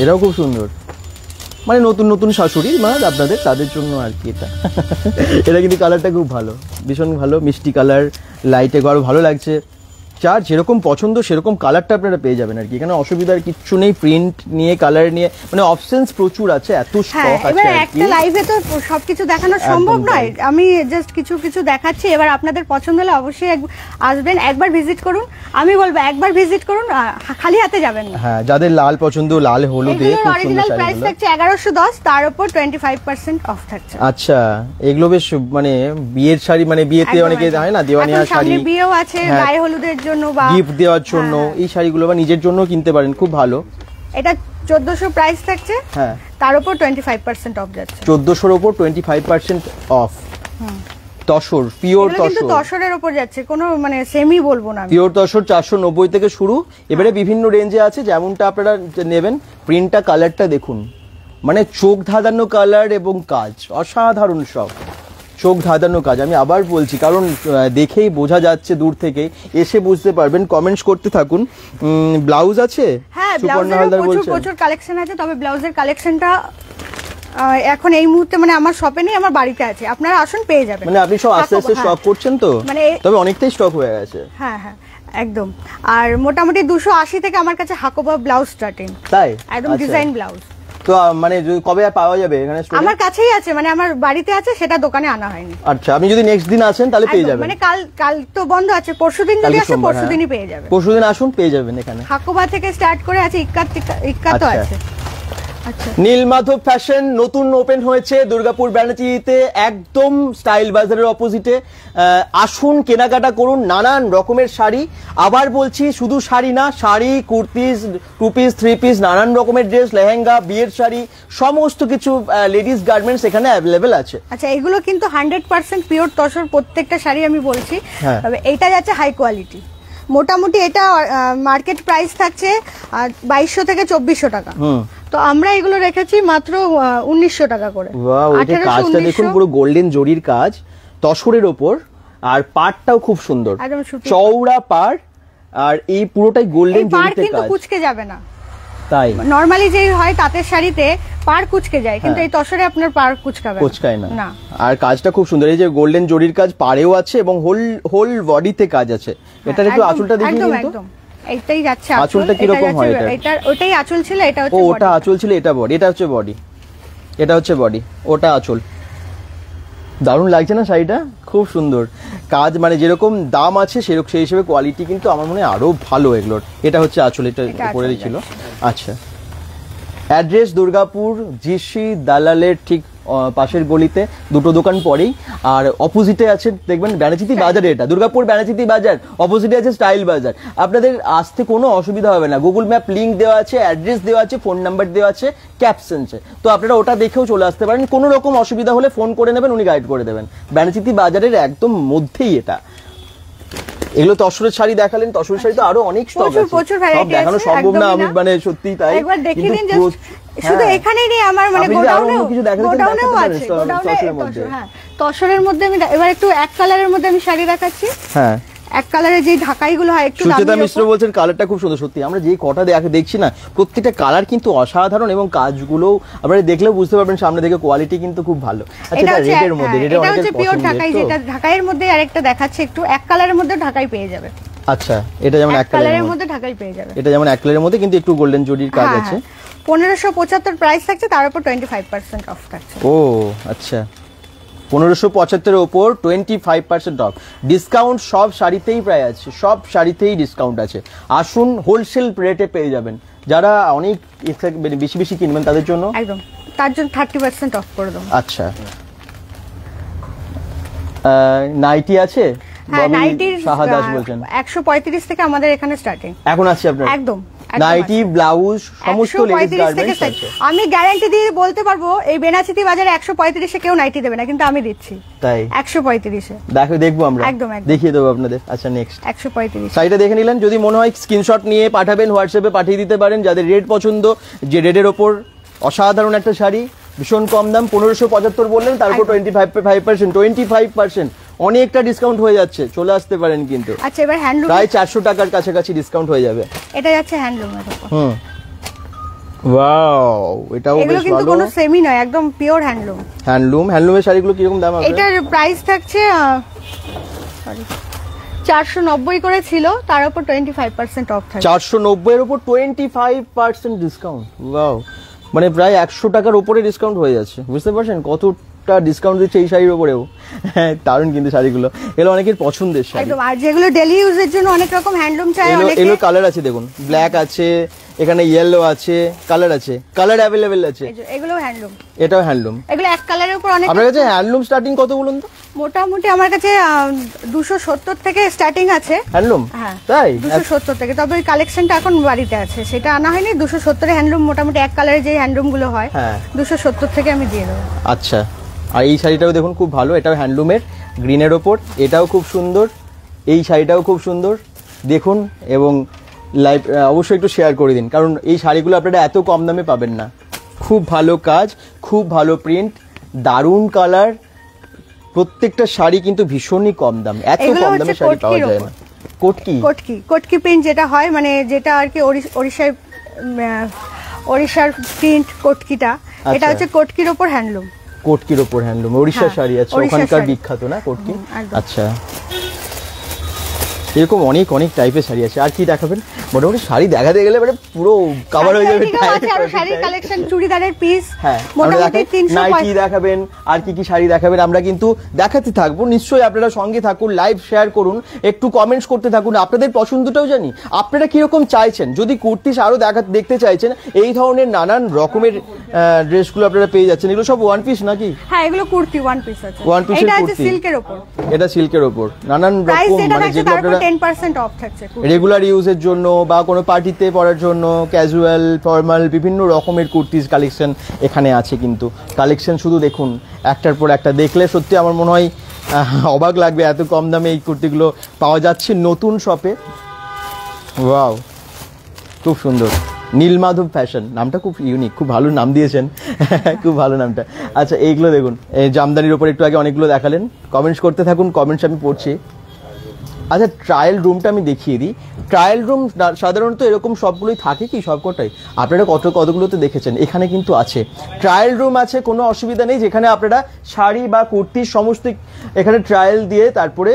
এটাও খুব সুন্দর। মানে নতুন নতুন শাশুড়ি মা আপনাদের, তাদের জন্য আর কি এটা। এটা কিন্তু কালারটা খুব ভালো, ভীষণ ভালো, মিষ্টি কালার, লাইটে আরো ভালো লাগছে। যার যেরকম পছন্দ সেরকম কালারটা আপনারা পেয়ে যাবেন আর কি, এখানে অসুবিধার কিছু নেই। প্রিন্ট নিয়ে, কালার নিয়ে, মানে অপশনস প্রচুর আছে, এত স্টক আছে আর কি। একটা লাইভে তো সবকিছু দেখানো সম্ভব নয়, আমি জাস্ট কিছু কিছু দেখাচ্ছি। এবার আপনাদের পছন্দ হলে অবশ্যই আসবেন, একবার ভিজিট করুন। আমি বলবো একবার ভিজিট করুন, খালি হাতে যাবেন না। হ্যাঁ, যাদের লাল পছন্দ, লাল হলুদে খুব অরিজিনাল প্রাইস থাকছে 1110, তার উপর 25% অফ থাকছে। আচ্ছা, এগুলো বেশ মানে বিয়ের শাড়ি, মানে বিয়েতে অনেকে হয় না দেওয়ানিয়া শাড়ি, বিয়েও আছে, গায়ে হলুদের জন্য বা গিফট দেওয়ার জন্য এই শাড়িগুলো বা নিজের জন্য কিনতে পারেন, খুব ভালো। এটা 1400 প্রাইস থাকছে, হ্যাঁ, তার উপর 25% অফ যাচ্ছে। 1400 এর উপর 25% অফ। তসর, পিওর তসর, কিন্তু তসরের উপর যাচ্ছে, কোনো মানে সেমি বলবো না। পিওর তসর 490 থেকে শুরু। এবারে বিভিন্ন রেঞ্জে আছে, যেমনটা আপনারা নেবেন। প্রিন্টটা, কালারটা দেখুন, মানে চোখ ধাঁধানো কালার এবং কাজ অসাধারণ, সব চোখ ধাঁধানো কাজ। আমি আবার বলছি, কারণ দেখেই বোঝা যাচ্ছে, দূর থেকে এসে বুঝতে পারবেন। কমেন্টস করতে থাকুন। ব্লাউজ আছে? হ্যাঁ, ব্লাউজের প্রচুর কালেকশন আছে, তবে ব্লাউজের কালেকশনটা এখন এই মুহূর্তে মানে আমার শপে নেই, আমার বাড়িতে আছে। আপনারা আসুন, পেয়ে যাবেন। মানে আপনি সব আস্তে আস্তে স্টক করছেন তো, মানে তবে অনেকটাই স্টক হয়ে গেছে। হ্যাঁ হ্যাঁ, একদম। আর মোটামুটি 280 থেকে আমার কাছে হাকোবা ব্লাউজ স্টার্টিং, তাই একদম ডিজাইন ব্লাউজ। তো মানে কবে পাওয়া যাবে এখানে? আমার কাছেই আছে, মানে আমার বাড়িতে আছে, সেটা দোকানে আনা হয়নি। আচ্ছা, আপনি যদি নেক্সট দিন আসেন তাহলে পেয়ে যাবেন। মানে কাল তো বন্ধ আছে, পরশুদিন যদি আসে পরশুদিনই পেয়ে যাবেন। পরশুদিন আসুন, পেয়ে যাবেন এখানে। হাকোবা থেকে স্টার্ট করে আছে, ইক্কাতো আছে। আচ্ছা, নীলমাধব ফ্যাশন নতুন ওপেন হয়েছে দুর্গাপুর ব্যানার্জিতে, একদম স্টাইল বাজারের অপোজিটে। আসুন, কেনাকাটা করুন, নানান রকমের শাড়ি। আবার বলছি, শুধু শাড়ি না, sari, kurtis, two piece, three piece, নানান রকমের ড্রেস, লেহেঙ্গা, বিয়ের শাড়ি, সমস্ত কিছু লেডিস গার্মেন্টস এখানে অ্যাভেলেবেল আছে। আচ্ছা, এগুলো কিন্তু 100% পিওর তসর প্রত্যেকটা শাড়ি, আমি বলছি। তবে এইটা যাচ্ছে হাই কোয়ালিটি। মোটামুটি এটা মার্কেট প্রাইস থাকছে 2200 থেকে 2400 টাকা। তো আমরা এগুলো রেখেছি মাত্র 1900 টাকা করে। ওয়াও, এটা কাজটা দেখুন, পুরো গোল্ডেন জরির কাজ তসরের ওপর, আর পাড়টাও খুব সুন্দর, চওড়া পাড়, আর এই পুরোটাই গোল্ডেন জরিতে কাজ। কিন্তু কুচকে যাবে না, তাই নরমালি যেই হয় তাঁতের শাড়িতে পাড় কুচকে যায়, কিন্তু এই তসরে আপনার পাড় কুচকায় না। আর কাজটা খুব সুন্দর, এই যে গোল্ডেন জরির কাজ পাড়েও আছে এবং হোল বডিতে কাজ আছে। এটার একটু আঁচলটা দেখিয়ে দিন তো। এইটাই যাচ্ছে আঁচলটা কি রকম হয়? এটা ওটাই আঁচল ছিল, এটা হচ্ছে ওটা আঁচল ছিল, এটা বডি, এটা হচ্ছে বডি, এটা হচ্ছে বডি, ওটা আঁচল। দারুণ লাগছে না শাড়িটা? খুব সুন্দর কাজ, মানে যেরকম দাম আছে সেরকম সেই হিসেবে কোয়ালিটি কিন্তু আমার মনে হয় আরো ভালো এগুলোর। এটা হচ্ছে আঁচল, এটা করে দিয়েছিল। আচ্ছা, অ্যাড্রেস দুর্গাপুর জিসি দালালের ঠিক পাশের গলিতে, দুটো দোকান পরেই। আর অপোজিটে আছে দেখবেন ব্যানাচিতি বাজার, এটা দুর্গাপুর ব্যানাচিতি বাজার, অপোজিটে আছে স্টাইল বাজার। আপনাদের আসতে কোনো অসুবিধা হবে না, গুগল ম্যাপ লিঙ্ক দেওয়া আছে, অ্যাড্রেস দেওয়া আছে, ফোন নাম্বার দেওয়া আছে ক্যাপশনসে, তো আপনারা ওটা দেখেও চলে আসতে পারেন। কোনো রকম অসুবিধা হলে ফোন করে নেবেন, উনি গাইড করে দেবেন। ব্যানাচিতি বাজারের একদম মধ্যেই এটা। এগুলো তসরের শাড়ি দেখালেন, তসরের শাড়ি তো আরো অনেক স্টক আছে, সব দেখানো সম্ভব না, আমি মানে সত্যি তাই। একবার দেখে নিন, শুধু এখানেই নেই, আমার মানে গোডাউনেও আছে, হ্যাঁ তসরের মধ্যে। আমি এবার একটু এক কালারের মধ্যে আমি শাড়ি দেখাচ্ছি। হ্যাঁ, এক কালারের যে ঢাকাইগুলো হয় একটু সুচেতা মিশ্র বলছেন কালারটা খুব সুন্দর। সত্যি আমরা যে কটা দেখছি না, প্রত্যেকটা কালার কিন্তু অসাধারণ, এবং কাজগুলো আপনারা দেখলেও বুঝতে পারবেন সামনে থেকে কোয়ালিটি কিন্তু খুব ভালো। আচ্ছা, রেডের মধ্যে, এটা হচ্ছে পিওর ঢাকাই, যেটা ঢাকাইয়ের মধ্যে আরেকটা দেখাচ্ছে, একটু এক কালারের মধ্যে ঢাকাই পেয়ে যাবে। আচ্ছা, এটা যেমন এক কালারের মধ্যে ঢাকাই পেয়ে যাবে, এটা যেমন এক কালারের মধ্যে কিন্তু একটু গোল্ডেন জরির কাজ আছে। 1575 প্রাইস থাকছে, তার উপর 25% অফ থাকছে। ও আচ্ছা, 1575 এর উপর 25% অফ ডিসকাউন্ট। সব শাড়িতেই প্রায় আছে, সব শাড়িতেই ডিসকাউন্ট আছে। আসুন, হোলসেল রেটে পেয়ে যাবেন। যারা অনেক বেশি বেশি কিনবেন তাদের জন্য একদম, তার জন্য 30% অফ করে দেব। আচ্ছা, নাইটি আছে? হ্যাঁ, নাইটির 135 থেকে আমাদের এখানে স্টার্টিং এখন আছে আপনার। একদম, নাইটি, ব্লাউজ, সমস্ত লেডিস গার্মেন্টস আছে। আমি গ্যারান্টি দিয়ে বলতে পারবো, এই বেনাচিতি বাজারে 135 এ কেউ নাইটি দেবে না, কিন্তু আমি দিচ্ছি। তাই 135 এ দেখবো আমরা, একদম দেখিয়ে দেবো আপনাদের। আচ্ছা, নেক্সট 135 শাড়িটা দেখে নিলেন। যদি মনে হয় স্ক্রিনশট নিয়ে পাঠাবেন, হোয়াটসঅ্যাপে পাঠিয়ে দিতে পারেন। যাদের রেড পছন্দ, যে রেডের ওপর অসাধারণ একটা শাড়ি, ভীষণ কম দাম, 1575 বললেন, তারপর 25%, অনেকটা ডিসকাউন্ট হয়ে যাচ্ছে, চলে আসতে পারেন কিন্তু। আচ্ছা, এবার হ্যান্ডলুম, প্রায় 400 টাকার কাছাকাছি ডিসকাউন্ট হয়ে যাবে। এটা যাচ্ছে হ্যান্ডলুমের উপর। ওয়াও, এটাও এগুলো বেশ কিন্তু ভালো। কোনো সেমি নয়, একদম পিওর হ্যান্ডলুম। হ্যান্ডলুমের শাড়িগুলো কিরকম দাম হবে? এটার প্রাইস থাকছে 490 করে ছিল, তার উপর 25% অফ থাকে। 490 এর উপর 25% ডিসকাউন্ট। ওয়াও, মানে প্রায় 100 টাকার উপরে ডিসকাউন্ট হয়ে যাচ্ছে। বুঝতে পারছেন কতটা ডিসকাউন্ট দিচ্ছে এই শাড়ির উপরেও। হ্যাঁ, দারুণ কিন্তু শাড়িগুলো, এগুলো অনেকের পছন্দের শাড়ি একদম। আর যেগুলো ডেইলি ইউজের জন্য অনেক রকম হ্যান্ডলুম চাই অনেকে। এগুলো কালার আছে দেখুন, ব্ল্যাক আছে, এখানে ইয়েলো আছে, কালার আছে, কালার অ্যাভেলেবেল আছে। এগুলো হ্যান্ডলুম, এটাও হ্যান্ডলুম। এগুলো এক কালারের উপর অনেক। আপনার কাছে হ্যান্ডলুম স্টার্টিং কত বলুন তো? মোটামুটি আমার কাছে 270 থেকে স্টার্টিং আছে হ্যান্ডলুম। হ্যাঁ, তাই 270 থেকে। তবে ওই কালেকশনটা এখন বাড়িতে আছে, সেটা আনা হয়নি। 270 হ্যান্ডলুম মোটামুটি এক কালারের যে হ্যান্ডলুম গুলো হয়, হ্যাঁ 270 থেকে আমি দিয়ে দেবো। আচ্ছা, আর এই শাড়িটাও দেখুন খুব ভালো, এটাও হ্যান্ডলুমের, গ্রিনের ওপর, এটাও খুব সুন্দর, এই শাড়িটাও খুব সুন্দর দেখুন। এবং লাইভ অবশ্যই একটু শেয়ার করে দিন, কারণ এই শাড়িগুলো আপনারা এত কম দামে পাবেন না। খুব ভালো কাজ, খুব ভালো প্রিন্ট, দারুণ কালার, প্রত্যেকটা শাড়ি কিন্তু ভীষণই কম দাম, এত কম দামে শাড়ি পাওয়া যায় না। কোটকি প্রিন্ট যেটা হয়, মানে যেটা আর কি ওড়িশার প্রিন্ট কোটকিটা, এটা হচ্ছে কোটকির ওপর হ্যান্ডলুম। কোটকির ওপর হ্যান্ডলুম, ওড়িশার শাড়ি আছে, ওখানকার বিখ্যাত না কোটকি। আচ্ছা, এরকম অনেক অনেক টাইপের শাড়ি আছে। আর কি দেখাবেন? মোটামুটি শাড়ি দেখাতে গেলে মানে পুরো কভার হয়ে যাবে। শাড়ির কালেকশন, চুড়িদারের পিস, হ্যাঁ মোটামুটি 300। নাইটি দেখাবেন, আর কি কি শাড়ি দেখাবেন আমরা কিন্তু দেখাতে থাকবো। নিশ্চয়ই আপনারা সঙ্গে থাকুন, লাইভ শেয়ার করুন, একটু কমেন্টস করতে থাকুন, আপনাদের পছন্দটাও জানি, আপনারা কিরকম চাইছেন। যদি কুর্তিস আরো দেখতে চাইছেন, এই ধরনের নানান রকমের ড্রেসগুলো আপনারা পেয়ে যাচ্ছেন। এগুলো সব ওয়ান পিস নাকি? হ্যাঁ, এগুলো কুর্তি ওয়ান পিস আছে। ওয়ান পিসের এটা আছে কুর্তি, সিল্কের উপর। এটা সিল্কের উপর, নানান রকম, মানে যেগুলো আপনারা 10% অফ থাকছে রেগুলার ইউজের জন্য বা কোনো পার্টিতে পরার জন্য, ক্যাজুয়াল, ফর্মাল, বিভিন্ন রকমের কুর্তিজ কালেকশন এখানে আছে। কিন্তু কালেকশন শুধু দেখুন, একটার পর একটা, দেখলে সত্যি আমার মনে হয় অবাক লাগবে এত কম দামে এই কুর্তিগুলো পাওয়া যাচ্ছে নতুন শপে। ওয়াও, খুব সুন্দর। নীলমাধব ফ্যাশন, নামটা খুব ইউনিক, খুব ভালো নাম দিয়েছেন। খুব ভালো নামটা। আচ্ছা, এইগুলো দেখুন, এই জামদানির ওপর একটু আগে অনেকগুলো দেখালেন। কমেন্টস করতে থাকুন, কমেন্টস আমি পড়ছি। আচ্ছা, ট্রায়াল রুমটা আমি দেখিয়ে দিই। ট্রায়াল রুম সাধারণত এরকম সবগুলোই থাকে কি, সবকটাই আপনারা কতগুলোতে দেখেছেন, এখানে কিন্তু আছে ট্রায়াল রুম আছে, কোনো অসুবিধা নেই। যেখানে আপনারা শাড়ি বা কুর্তির সমস্ত এখানে ট্রায়াল দিয়ে তারপরে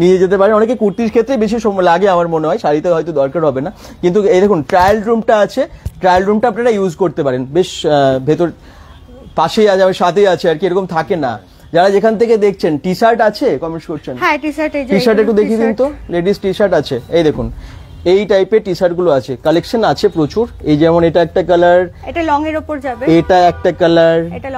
নিয়ে যেতে পারেন। অনেকে কুর্তির ক্ষেত্রে বেশি সময় লাগে আমার মনে হয়, শাড়িতে হয়তো দরকার হবে না। কিন্তু এই দেখুন ট্রায়াল রুমটা আছে, ট্রায়াল রুমটা আপনারা ইউজ করতে পারেন। বেশ ভেতর পাশেই আছে, আমার সাথেই আছে আর কি, এরকম থাকে না। যারা যেখান থেকে দেখছেন, টি শার্ট আছে, কমেন্টস করছেন? হ্যাঁ, টি শার্ট একটু দেখিয়ে দিন তো। লেডিস টি শার্ট আছে, এই দেখুন এই টাইপের টি শার্ট গুলো আছে, কালেকশন আছে প্রচুর। এই যেমন এটা একটা কালার, এটা লং এর উপর যাবে, এটা একটা কালার, এটা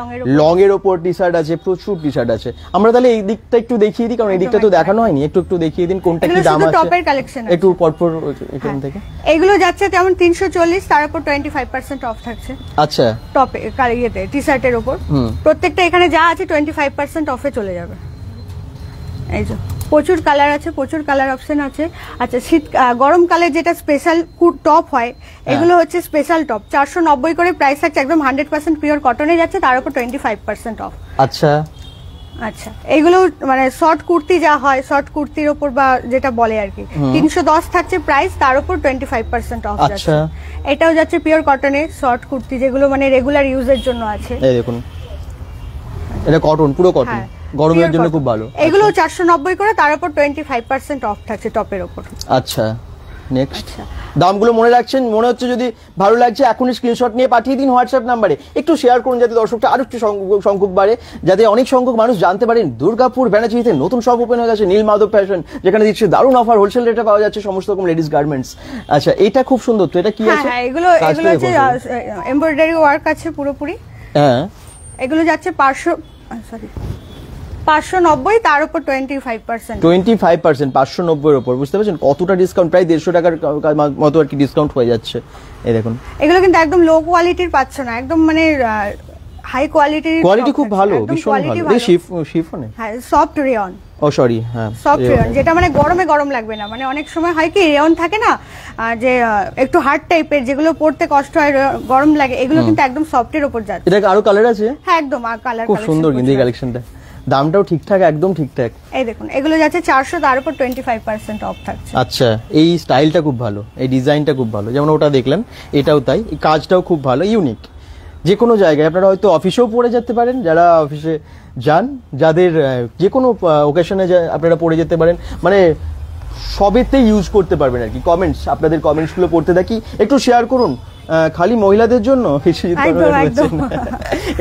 লং এর উপর টি শার্ট আছে, প্রচুর টি শার্ট আছে। আমরা তাহলে এই দিকটা একটু দেখিয়ে দিই, কারণ এই দিকটা তো দেখানো হয়নি। একটু দেখিয়ে দিন কোনটা কি দাম আছে, টপের কালেকশন একটু পরপর এখান থেকে। এগুলো যাচ্ছে যেমন 340, তার উপর 25% অফ থাকছে। আচ্ছা, টপে ইয়েতে টি শার্টের উপর প্রত্যেকটা এখানে যা আছে 25% অফে চলে যাবে। এই যে প্রচুর কালার আছে, প্রচুর কালার অপশন আছে। আচ্ছা, গরমকালে যেটা স্পেশাল টপ হয়, এগুলো হচ্ছে স্পেশাল টপ। 490 করে প্রাইস থাকছে, একদম 100% পিওর কটনে যাচ্ছে, তার উপর 25% অফ। আচ্ছা আচ্ছা, এইগুলো মানে শর্ট কুর্তি যা হয়, শর্ট কুর্তির উপর বা যেটা বলে আর কি, 310 থাকছে প্রাইস, তার উপর 25% অফ যাচ্ছে। এটাও যাচ্ছে পিওর কটনে শর্ট কুর্তি, যেগুলো মানে রেগুলার ইউজের জন্য আছে। এই দেখুন, এটা কটন, পুরো কটন, গরমের জন্য খুব ভালো। এগুলো 490 করে, তার উপর 25% অফ থাকছে টপের উপর। আচ্ছা, নেক্সট দামগুলো মনে রাখছেন, মনে হচ্ছে যদি ভালো লাগছে এখনই স্ক্রিনশট নিয়ে পাঠিয়ে দিন হোয়াটসঅ্যাপ নাম্বারে। একটু শেয়ার করুন যাতে দর্শকটা আরো একটু সংখ্যক বাড়ে, যাতে অনেক সংখ্যক মানুষ জানতে পারেন দুর্গাপুর ব্যানার্জিতে নতুন শপ ওপেন হয়ে গেছে নীলমাধব ফ্যাশন, যেখানে দিচ্ছে দারুণ অফার, হোলসেল রেটে পাওয়া যাচ্ছে সমস্ত রকম লেডিস গার্মেন্টস। আচ্ছা, এটা খুব সুন্দর তো, এটা কি আছে? হ্যাঁ, এগুলো হচ্ছে এমব্রয়ডারি ওয়ার্ক আছে পুরোপুরি। হ্যাঁ, এগুলো যাচ্ছে 590, তার উপর 25%। 590 এর উপর, বুঝতে পারছেন কতটা ডিসকাউন্ট, প্রায় 150 টাকার মতো আর কি ডিসকাউন্ট হয়ে যাচ্ছে। এই দেখুন, এগুলো কিন্তু একদম লো কোয়ালিটির পাচ্ছ না, একদম মানে হাই কোয়ালিটির। কোয়ালিটি খুব ভালো, ভীষণ ভালো। এই শিফনে, হ্যাঁ, সফট রেয়ন। ও সরি, হ্যাঁ, সফট রেয়ন, যেটা মানে গরম লাগবে না। মানে অনেক সময় হয় কি, রেয়ন থাকে না যে একটু হার্ড টাইপের, যেগুলো পড়তে কষ্ট হয়, গরম লাগে, এগুলো কিন্তু একদম সফটের উপর যাচ্ছে। এটা আরো কালার আছে? হ্যাঁ, একদম, আর কালার খুব সুন্দর কিন্তু এই কালেকশনটা, দামটাও ঠিকঠাক, একদম ঠিকঠাক। এই দেখুন এগুলো যাচ্ছে 400, তার উপর 25% অফ থাকছে। আচ্ছা, এই স্টাইলটা খুব ভালো, এই ডিজাইনটা খুব ভালো, যেমন ওটা দেখলেন এটাও তাই, এই কাজটাও খুব ভালো, ইউনিক। যে কোনো জায়গায় আপনারা হয়তো অফিসেও পরে যেতে পারেন, যারা অফিসে যান, যাদের যে কোনো ওকেশনে আপনারা পরে যেতে পারেন, মানে সবেতে ইউজ করতে পারবেন আর কি। কমেন্টস, আপনাদের কমেন্টসগুলো পড়তে থাকি, একটু শেয়ার করুন। খালি মহিলাদের জন্য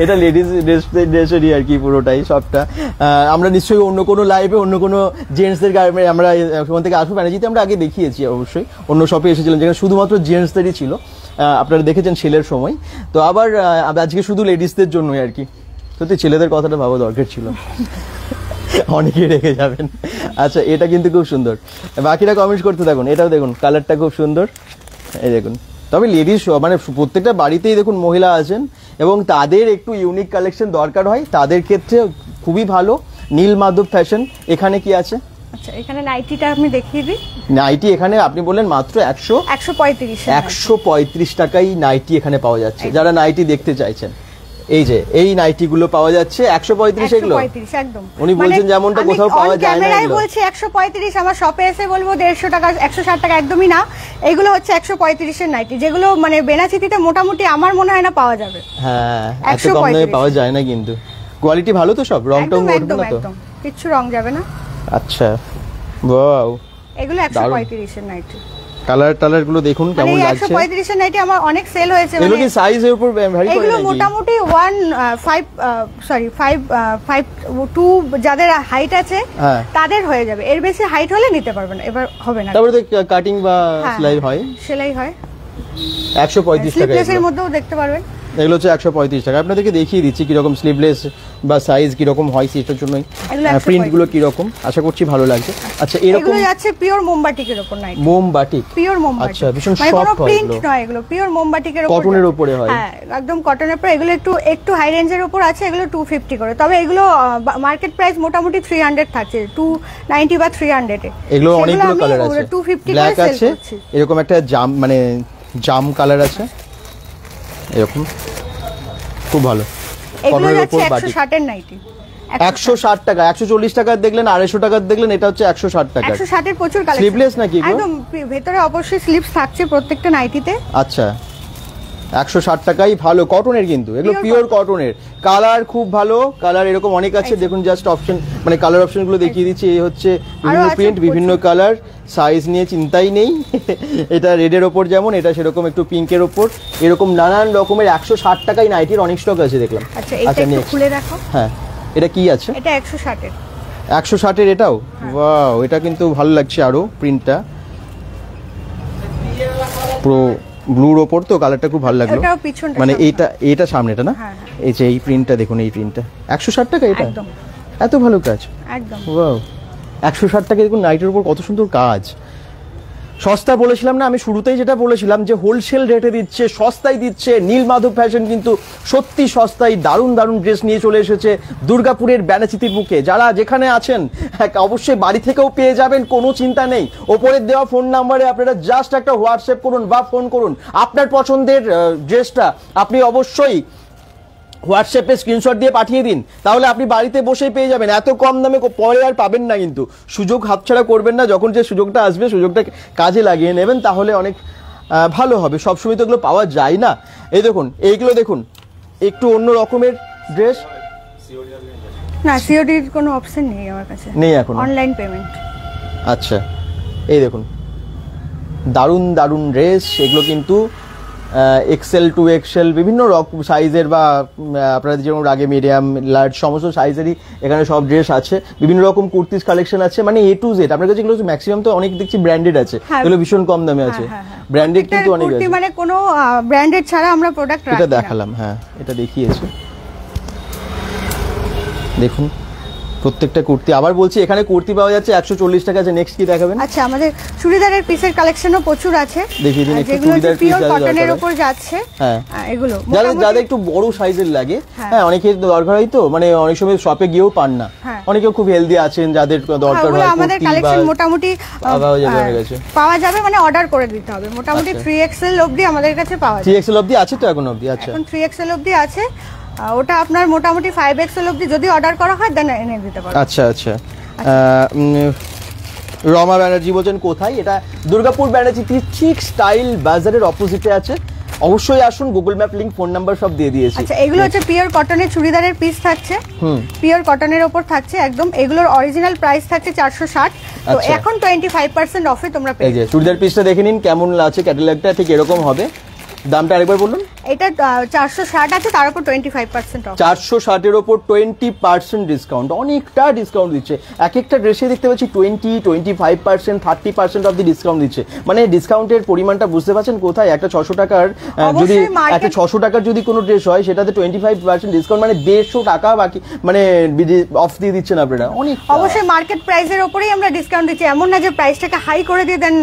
এটা লেডিস ড্রেসেরই আর কি পুরোটাই, সবটা। আমরা নিশ্চয়ই অন্য কোনো লাইভে অন্য কোনো জেন্টসদের গার্মেন্ট আমরা সেখান থেকে আসবো ব্যানার্জিতে আমরা আগে দেখিয়েছি, অবশ্যই অন্য শপে এসেছিলাম যেখানে শুধুমাত্র জেন্টসদেরই ছিল, আপনারা দেখেছেন সেলের সময়। তো আবার আজকে শুধু লেডিসদের জন্যই আর কি। সত্যি ছেলেদের কথাটা ভাবা দরকার ছিল, অনেকে রেখে যাবেন। আচ্ছা, এটা কিন্তু খুব সুন্দর, বাকিরা কমেন্ট করতে থাকুন। এটাও দেখুন, কালারটা খুব সুন্দর, এই দেখুন। তবে লেডিস মানে প্রত্যেকটা বাড়িতেই দেখুন মহিলা আছেন এবং তাদের একটু ইউনিক কালেকশন দরকার হয়, তাদের ক্ষেত্রে খুবই ভালো নীল মাধব ফ্যাশন। এখানে কি আছে? আচ্ছা, এখানে নাইটিটা আমি দেখিয়ে দিই। নাইটি এখানে আপনি বললেন মাত্র 135 টাকায় নাইটি এখানে পাওয়া যাচ্ছে। যারা নাইটি দেখতে চাইছেন, এই যে এই নাইটি গুলো পাওয়া যাচ্ছে 135 এগুলো। একদম উনি বলছেন যেমনটা কোথাও পাওয়া যায় না, ক্যামেরায় বলছি 135, আমার শপে এসে বলবো 150 টাকা 160 টাকা, একদমই না। এগুলো হচ্ছে 135 এর নাইটি, যেগুলো মানে বেনাচিতিতে মোটামুটি আমার মনে হয় না পাওয়া যাবে। হ্যাঁ, এত কম দামে পাওয়া যায় না, কিন্তু কোয়ালিটি ভালো তো, সব রং টং উঠবে না তো? একদম কিছু রং যাবে না। আচ্ছা, ওয়াও, এগুলো 135 এর নাইটি। কালার গুলো দেখুন কেমন লাগছে। 135 এর নাইটি আমার অনেক সেল হয়েছে। এগুলো কি সাইজের উপর ভ্যারি করে নাকি? এগুলো মোটামুটি 5'2" যাদের হাইট আছে তাদের হয়ে যাবে, এর বেশি হাইট হলে নিতে পারবেন, এবার হবে না। তারপরে তো কাটিং বা সেলাই হয়, সেলাই হয়। 135 টাকা স্লিপলেসের মধ্যেও দেখতে পারবেন। এগুলো হচ্ছে 135 টাকা। আপনাদেরকে দেখিয়ে দিচ্ছি কিরকম স্লিভলেস বা সাইজ কিরকম হয়, সেটার জন্যই প্রিন্ট গুলো কিরকম, আশা করছি ভালো লাগছে। আচ্ছা, এরকম যাচ্ছে পিওর মোমবাটিকের উপর নাইট। মোমবাটিক, পিওর মোমবাটিক। আচ্ছা, ভীষণ মানে সফট কোনো প্রিন্ট নয়, এগুলো পিওর মোমবাটিকের উপর, কটনের উপরে হয়। হ্যাঁ, একদম কটনের উপর। এগুলো একটু হাই রেঞ্জের উপর আছে, এগুলো 250 করে। তবে এগুলো মার্কেট প্রাইস মোটামুটি 300 থাকছে, 290 বা 300 এ। এগুলো অনেকগুলো কালার আছে, 250 ব্ল্যাক আছে, এরকম একটা জাম মানে জাম কালার আছে, এরকম খুব ভালো। এগুলো যাচ্ছে 160 এর নাইটি, 160 টাকা। 140 টাকার দেখলেন, 250 টাকার দেখলেন, এটা হচ্ছে 160 টাকা। 160 এর প্রচুর কালেকশন। স্লিভলেস নাকি এগুলো? একদম, ভেতরে অবশ্যই স্লিভস থাকছে প্রত্যেকটা নাইটিতে। আচ্ছা, 160 টাকাই, ভালো কটনের, কিন্তু এগুলো পিওর কটনের। কালার খুব ভালো, কালার এরকম অনেক আছে, দেখুন জাস্ট অপশন মানে কালার অপশন গুলো দেখিয়ে দিচ্ছি। এই হচ্ছে বিভিন্ন প্রিন্ট, বিভিন্ন কালার, সাইজ নিয়ে চিন্তাই নেই। এটা রেডের ওপর যেমন, এটা সেরকম একটু পিঙ্কের ওপর, এরকম নানান রকমের। 160 টাকায় নাইটির অনেক স্টক আছে দেখলাম। আচ্ছা, এটা একটু খুলে দেখো। হ্যাঁ, এটা কি আছে? এটা 160 এর। 160 এর এটাও? ওয়াও, এটা কিন্তু ভালো লাগছে আরো, প্রিন্টটা পুরো ব্লুর ওপর, তো কালারটা খুব ভালো লাগলো। মানে এটা সামনেটা না, এই যে এই প্রিন্টটা দেখুন, এই প্রিন্টটা 160 টাকা, এটা এত ভালো কাজ, একদম ওয়াও। 160 টাকা দেখুন, নাইটের উপর কত সুন্দর কাজ। সস্তা বলেছিলাম না আমি শুরুতেই, যেটা বলেছিলাম যে হোলসেল রেটে দিচ্ছে, সস্তায় দিচ্ছে। নীল মাধব ফ্যাশন কিন্তু সত্যি সস্তায় দারুণ দারুণ ড্রেস নিয়ে চলে এসেছে দুর্গাপুরের ব্যানাচিতির বুকে। যারা যেখানে আছেন অবশ্যই বাড়ি থেকেও পেয়ে যাবেন, কোনো চিন্তা নেই। ওপরের দেওয়া ফোন নাম্বারে আপনারা জাস্ট একটা হোয়াটসঅ্যাপ করুন বা ফোন করুন, আপনার পছন্দের ড্রেসটা আপনি অবশ্যই হোয়াটসঅ্যাপে স্ক্রিনশট দিয়ে পাঠিয়ে দিন, তাহলে আপনি বাড়িতে বসেই পেয়ে যাবেন। এত কম দামে পরে আর পাবেন না, কিন্তু সুযোগ হাতছাড়া করবেন না। যখন যে সুযোগটা আসবে, সুযোগটা কাজে লাগিয়ে নেবেন, তাহলে অনেক ভালো হবে। সবসময় তো এগুলো পাওয়া যায় না। এই দেখুন, এইগুলো দেখুন, একটু অন্য রকমের ড্রেস। না, সিওডির কোনো অপশন নেই আমার কাছে, নেই এখন, অনলাইন পেমেন্ট। আচ্ছা, এই দেখুন দারুণ দারুণ ড্রেস, এগুলো কিন্তু এক্সেল টু এক্সেল বিভিন্ন রকম সাইজের, বা আপনাদের যেমন আগে মিডিয়াম লার্জ সমস্ত সাইজেরই এখানে সব ড্রেস আছে। বিভিন্ন রকম কুর্তিস কালেকশন আছে, মানে এ টু জেড। আপনার কাছে এগুলো ম্যাক্সিমাম তো অনেক দেখছি ব্র্যান্ডেড আছে, এগুলো ভীষণ কম দামে আছে। ব্র্যান্ডেড কিন্তু অনেক আছে, মানে কোনো ব্র্যান্ডেড ছাড়া আমরা প্রোডাক্ট রাখি না। এটা দেখালাম, হ্যাঁ এটা দেখিয়েছি, দেখুন প্রত্যেকটা কুর্তি। আবার বলছি, এখানে কুর্তি পাওয়া যাচ্ছে 140 টাকা। আছে নেক্সট কি দেখাবেন? আচ্ছা, আমাদের চুড়িদারের পিসের কালেকশনও প্রচুর আছে, দেখিয়ে দিন একটু। চুড়িদার পিস কটনের উপর যাচ্ছে, হ্যাঁ এগুলো যাদের একটু বড় সাইজের লাগে, হ্যাঁ অনেকের দরকার হয় তো, মানে অনেক সময় শপে গিয়েও পান না, অনেকেও খুব হেলদি আছেন যাদের দরকার হয়। আমাদের কালেকশন মোটামুটি পাওয়া যাবে, মানে অর্ডার করে দিতে হবে। মোটামুটি 3XL অবধি আমাদের কাছে পাওয়া যায়। 3XL অবধি আছে তো এখন অবধি? আচ্ছা, এখন 3XL অবধি আছে। ওটা আপনার মোটামুটি 5XL অবধি যদি অর্ডার করা হয় দেন এনে দিতে পারবো। আচ্ছা আচ্ছা। রমা ব্যানার্জি বলছেন কোথায়? এটা দুর্গাপুর ব্যানার্জি ঠিক স্টাইল বাজারের অপোজিটে আছে, অবশ্যই আসুন, Google map link, phone number সব দিয়ে দিয়েছি। আচ্ছা, এগুলো হচ্ছে পিওর কটনের চুড়িদারের পিস থাকছে, পিওর কটনের উপর থাকছে একদম। এগুলোর অরিজিনাল প্রাইস থাকছে 460, তো এখন 25% অফে তোমরা পেয়ে যাবে। চুড়িদার পিসটা দেখে নিন কেমন আছে, ক্যাটালগটা ঠিক এরকম হবে। দামটা আরেকবার বলুন। এটা 460 আছে, তার উপর 25% অফ। 460 এর উপর 20% ডিসকাউন্ট, অনেকটা ডিসকাউন্ট দিচ্ছে। এক একটা ড্রেসে দেখতে পাচ্ছি 25%, 30% অফ দি ডিসকাউন্ট দিচ্ছে। মানে ডিসকাউন্টের পরিমাণটা বুঝতে পারছেন কোথায়? একটা 600 টাকার যদি একটা 600 টাকার যদি কোনো ড্রেস হয় সেটাতে 25% ডিসকাউন্ট, মানে 150 টাকা বাকি মানে অফ দিয়ে দিচ্ছেন আপনারা। অনেক অবশ্যই মার্কেট প্রাইসের উপরেই আমরা ডিসকাউন্ট দিচ্ছি, এমন না যে প্রাইসটাকে হাই করে দিয়ে দেন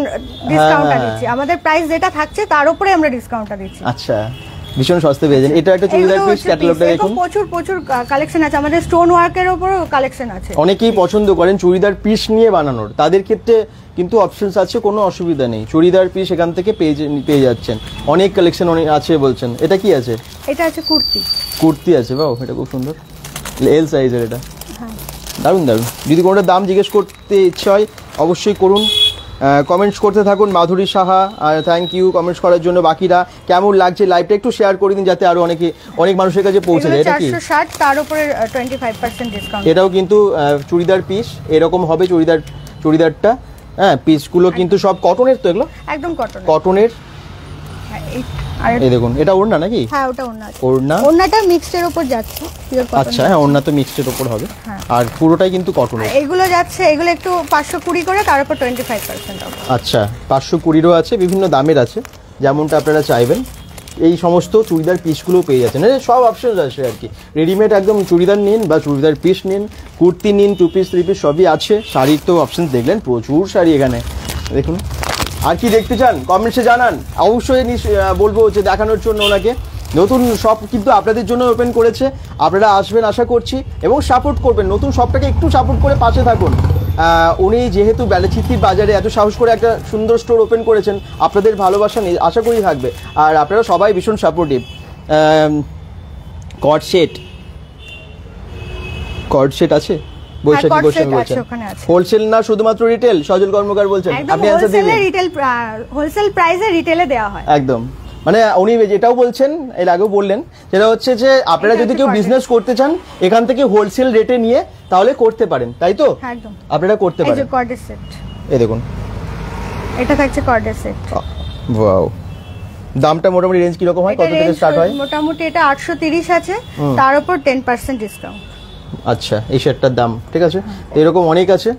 ডিসকাউন্টটা দিচ্ছি। আমাদের প্রাইস যেটা থাকছে তার উপরে আমরা ডিসকাউন্টটা দিচ্ছি। আচ্ছা, ভীষণ সস্তা পেয়েছেন। এটা একটা চুড়িদার পিস, ক্যাটালগটা দেখুন। প্রচুর কালেকশন আছে, আমাদের স্টোন ওয়ার্কের উপরও কালেকশন আছে। অনেকেই পছন্দ করেন চুড়িদার পিস নিয়ে বানানোর, তাদের ক্ষেত্রে কিন্তু অপশনস আছে, কোনো অসুবিধা নেই। চুড়িদার পিস এখান থেকে পেয়ে যাচ্ছেন, অনেক কালেকশন অনেক আছে বলছেন। এটা কি আছে? এটা আছে কুর্তি আছে, বাহ, এটা খুব সুন্দর, এল সাইজের। এটা দারুণ দারুণ। যদি কোনোটা দাম জিজ্ঞেস করতে ইচ্ছে হয় অবশ্যই করুন, কমেন্টস করতে থাকুন। মাধুরী সাহা, থ্যাংক ইউ কমেন্টস করার জন্য। বাকিরা কেমন লাগছে লাইভটা একটু শেয়ার করে দিন যাতে আরো অনেক মানুষের কাছে পৌঁছে যায়। এটা কি 460, তার উপরে 25% ডিসকাউন্ট। এটাও কিন্তু চুড়িদার পিস এরকম হবে, চুড়িদারটা। হ্যাঁ, পিসগুলো কিন্তু সব কটনের, তো এগুলো একদম কটনের। এই দেখুন, এটা ওড়না নাকি? হ্যাঁ, ওটা ওড়নাটা মিক্সডের উপর যাচ্ছে, পিওর কটন। আচ্ছা, হ্যাঁ, ওড়না তো মিক্সডের উপর হবে, আর পুরোটাই কিন্তু কটনের। এগুলো যাচ্ছে, এগুলো একটু 520 করে, তার উপর 25% অফ। আচ্ছা, 520-ও আছে, বিভিন্ন দামের আছে, যেমনটা আপনারা চাইবেন। এই সমস্ত চুড়িদার পিসগুলো পেয়ে যাচ্ছেন, সব অপশন আছে আর কি। রেডিমেড একদম চুড়িদার নিন বা চুড়িদার পিস নিন, কুর্তি নিন, 2 পিস 3 পিস সবই আছে। শাড়ির তো অপশন দেখলেন, প্রচুর শাড়ি এখানে দেখুন। আর কি দেখতে চান কমেন্টসে জানান, অবশ্যই বলবো যে দেখানোর জন্য ওনাকে। নতুন শপ কিন্তু আপনাদের জন্য ওপেন করেছে, আপনারা আসবেন আশা করছি এবং সাপোর্ট করবেন। নতুন শপটাকে একটু সাপোর্ট করে পাশে থাকুন। উনি যেহেতু বেলাচিত্তির বাজারে এত সাহস করে একটা সুন্দর স্টোর ওপেন করেছেন, আপনাদের ভালোবাসা আশা করি থাকবে, আর আপনারা সবাই ভীষণ সাপোর্টিভ। কর্ড সেট আছে, বৈশাখী গোস্বামী বলছেন। হোলসেল না শুধুমাত্র রিটেল? সজল কর্মকার বলছেন, আপনি অ্যানসার দিন। হোলসেল প্রাইসে রিটেলে দেওয়া হয় একদম। মানে উনি যেটাও বলছেন, এর আগেও বললেন, সেটা হচ্ছে যে আপনারা যদি কেউ বিজনেস করতে চান এখান থেকে হোলসেল রেটে নিয়ে তাহলে করতে পারেন, তাই তো? একদম, আপনারা করতে পারেন। এই যে কর্ডের সেট, এই দেখুন, এটা থাকছে কর্ডের সেট। ওয়াও, দামটা মোটামুটি রেঞ্জ কি রকম হয়, কত থেকে স্টার্ট হয়? মোটামুটি এটা 830 আছে, তার উপর 10% ডিসকাউন্ট। আচ্ছা, এই সেটটার দাম ঠিক আছে। এরকম অনেক আছে।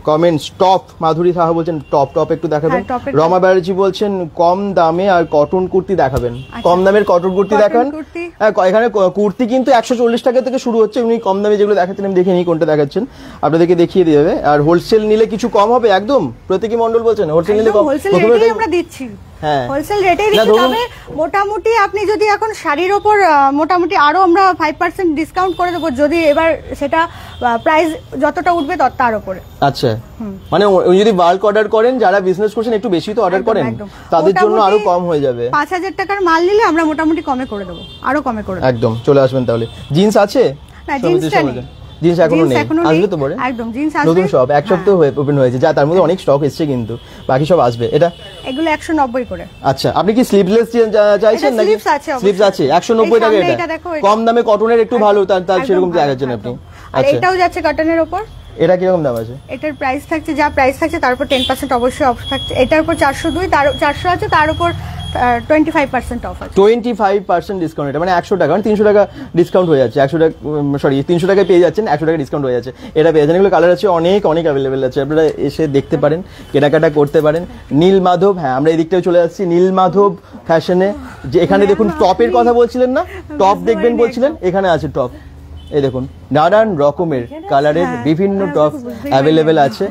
কমেন্টস টপ, মাধুরী সাহা বলছেন টপ একটু দেখাবেন। রমা ব্যানার্জি বলছেন কম দামে আর কটন কুর্তি দেখাবেন। কম দামের কটন কুর্তি দেখান। হ্যাঁ, এখানে কুর্তি কিন্তু 140 টাকা থেকে শুরু হচ্ছে। উনি কম দামে যেগুলো দেখাচ্ছেন আমি দেখে নিই কোনটা দেখাচ্ছেন, আপনাদেরকে দেখিয়ে দিয়ে যাবে। আর হোলসেল নিলে কিছু কম হবে একদম। প্রতীকী মণ্ডল বলছেন হোলসেল নিলে কম, প্রথমে আমরা দিচ্ছি। হ্যাঁ, হোলসেল রেটেই দিচ্ছি। তবে মোটামুটি আপনি যদি এখন শাড়ির উপর মোটামুটি আরো আমরা 5% ডিসকাউন্ট করে দেবো, যদি এবার সেটা প্রাইস যতটা উঠবে তার উপরে। আচ্ছা, মানে উনি যদি বাল্ক অর্ডার করেন, যারা বিজনেস করছেন একটু বেশি তো অর্ডার করেন, তাদের জন্য আরো কম হয়ে যাবে। 5000 টাকার মাল নিলে আমরা মোটামুটি কমে করে দেবো, আরো কমে করে দেবো। একদম, চলে আসবেন তাহলে। জিন্স আছে? না, জিন্সটা নেই। জিন্স এখনো নেই, আসবে তো পরে। একদম, জিন্স আসবে। নতুন শপ এক সপ্তাহ ওপেন হয়েছে, যা তার মধ্যে অনেক স্টক এসেছে, কিন্তু বাকি সব আসবে। এটা এগুলো 190 করে। আচ্ছা, আপনি কি স্লিভলেস চাইছেন নাকি? স্লিভস আছে 190 টাকা। এটা কম দামে কটনের একটু ভালো, তার সেরকম দেখাচ্ছেন আপনি। আচ্ছা, এটাও যাচ্ছে কটনের উপর। এটা কি রকম দাম আছে? এটার প্রাইস থাকছে, যা প্রাইস থাকছে তার উপর 10% অবশ্যই অফ থাকছে। এটার উপর 402, তার 400 আছে, তার উপর 25% অফ আছে। 25% ডিসকাউন্ট। এটা মানে 100 টাকা, মানে 300 টাকা ডিসকাউন্ট হয়ে যাচ্ছে। 100 টাকা, সরি 300 টাকায় পেয়ে যাচ্ছেন, 100 টাকা ডিসকাউন্ট হয়ে যাচ্ছে। এটা পেয়ে যাচ্ছেন। এগুলো কালার আছে অনেক অ্যাভেলেবেল আছে, আপনারা এসে দেখতে পারেন, কেনাকাটা করতে পারেন। নীলমাধব, হ্যাঁ আমরা এদিকটাও চলে যাচ্ছি নীলমাধব ফ্যাশনে। যে এখানে দেখুন টপের কথা বলছিলেন না, টপ দেখবেন বলছিলেন, এখানে আছে টপ। এই দেখুন, নানান রকমের কালারের বিভিন্ন টপ অ্যাভেলেবেল আছে।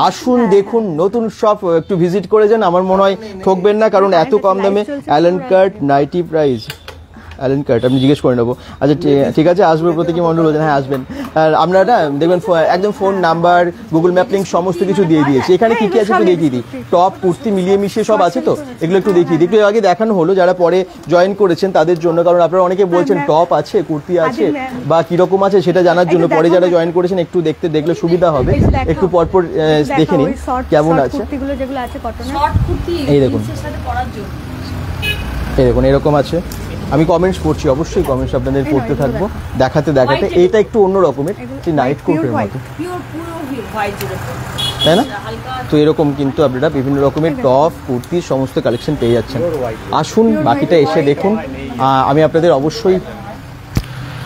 আসুন দেখুন, নতুন শপ একটু ভিজিট করে যান, আমার মনে হয় ঠকবেন না, কারণ এত কম দামে Allen Cart nighty price. Allen Cart আমি জিজ্ঞেস করে নেবো। আচ্ছা ঠিক আছে, আসবে প্রতীকী মণ্ডল বলছেন, হ্যাঁ আসবেন। আর আপনারা না দেখবেন একদম phone number, Google map link সমস্ত কিছু দিয়ে দিয়েছি। এখানে কি কি আছে একটু দেখিয়ে দিই। টপ কুর্তি মিলিয়ে মিশিয়ে সব আছে, তো এগুলো একটু দেখিয়ে দিই। একটু আগে দেখানো হলো যারা পরে জয়েন করেছেন তাদের জন্য, কারণ আপনারা অনেকে বলছেন টপ আছে, কুর্তি আছে বা কিরকম আছে সেটা জানার জন্য। পরে যারা জয়েন করেছেন একটু দেখলে সুবিধা হবে, একটু পরপর দেখে নিন কেমন আছে। এই দেখুন, এই দেখুন এরকম আছে। আমি কমেন্টস পড়ছি, অবশ্যই কমেন্টস আপনাদের পড়তে থাকবো, দেখাতে এইটা একটু অন্য রকমের, নাইট কোটের মতো, তাই না? তো এরকম কিন্তু আপনারা বিভিন্ন রকমের টপ কুর্তি সমস্ত কালেকশন পেয়ে যাচ্ছেন। আসুন বাকিটা এসে দেখুন। আমি আপনাদের অবশ্যই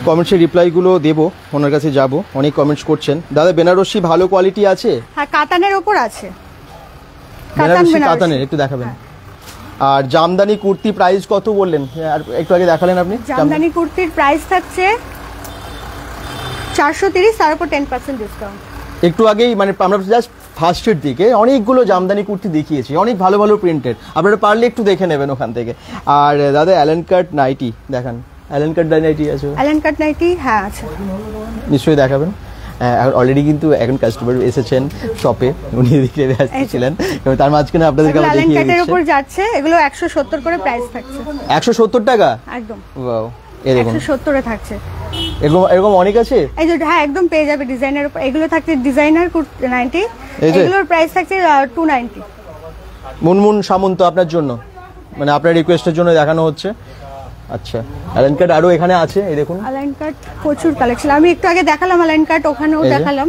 কমেন্টসের রিপ্লাইগুলো দেবো, ওনার কাছে যাব। অনেক কমেন্টস করছেন। দাদা বেনারসি ভালো কোয়ালিটি আছে? হ্যাঁ, কাতানের উপর আছে। বেনারসি কাতানের একটু দেখাবেন। আর জামদানি কুর্তি প্রাইস কত বললেন? আর একটু আগে দেখালেন আপনি। জামদানি কুর্তির প্রাইস থাকছে 430, তার উপর 10% ডিসকাউন্ট। একটু আগেই মানে আমরা জাস্ট ফার্স্টের দিকে অনেকগুলো জামদানি কুর্তি দেখিয়েছি, অনেক ভালো ভালো প্রিন্টের, আপনারা পারলে একটু দেখে নেবেন ওখান থেকে। আর দাদা অ্যালেন কাট নাইটি দেখান। অ্যালেন কাট নাইটি আছে? অ্যালেন কাট নাইটি হ্যাঁ আছে, নিশ্চয়ই দেখাবেন। অলরেডি কিন্তু এখন কাস্টমার এসেছেন শপে, উনি এদিকে আসছিলেন, এবং তার মাঝখানে আপনাদেরকে আমরা দেখিয়ে দিচ্ছি। এর উপর যাচ্ছে, এগুলো 170 করে প্রাইস থাকছে। 170 টাকা? একদম। ওয়াও, এই দেখুন 170 এ থাকছে। এরকম অনেক আছে। এই যে হ্যাঁ একদম পেয়ে যাবে ডিজাইনের উপর। এগুলো থাকছে ডিজাইনার 90, এগুলোর প্রাইস থাকছে 290। মুনমুন সামন্ত আপনার জন্য, মানে আপনার রিকোয়েস্টের জন্য দেখানো হচ্ছে। আচ্ছা, অ্যালেন কাট আরো এখানে আছে, এই দেখুন অ্যালেন কাট প্রচুর কালেকশন। আমি একটু আগে দেখালাম অ্যালেন কাট, ওখানেও দেখালাম।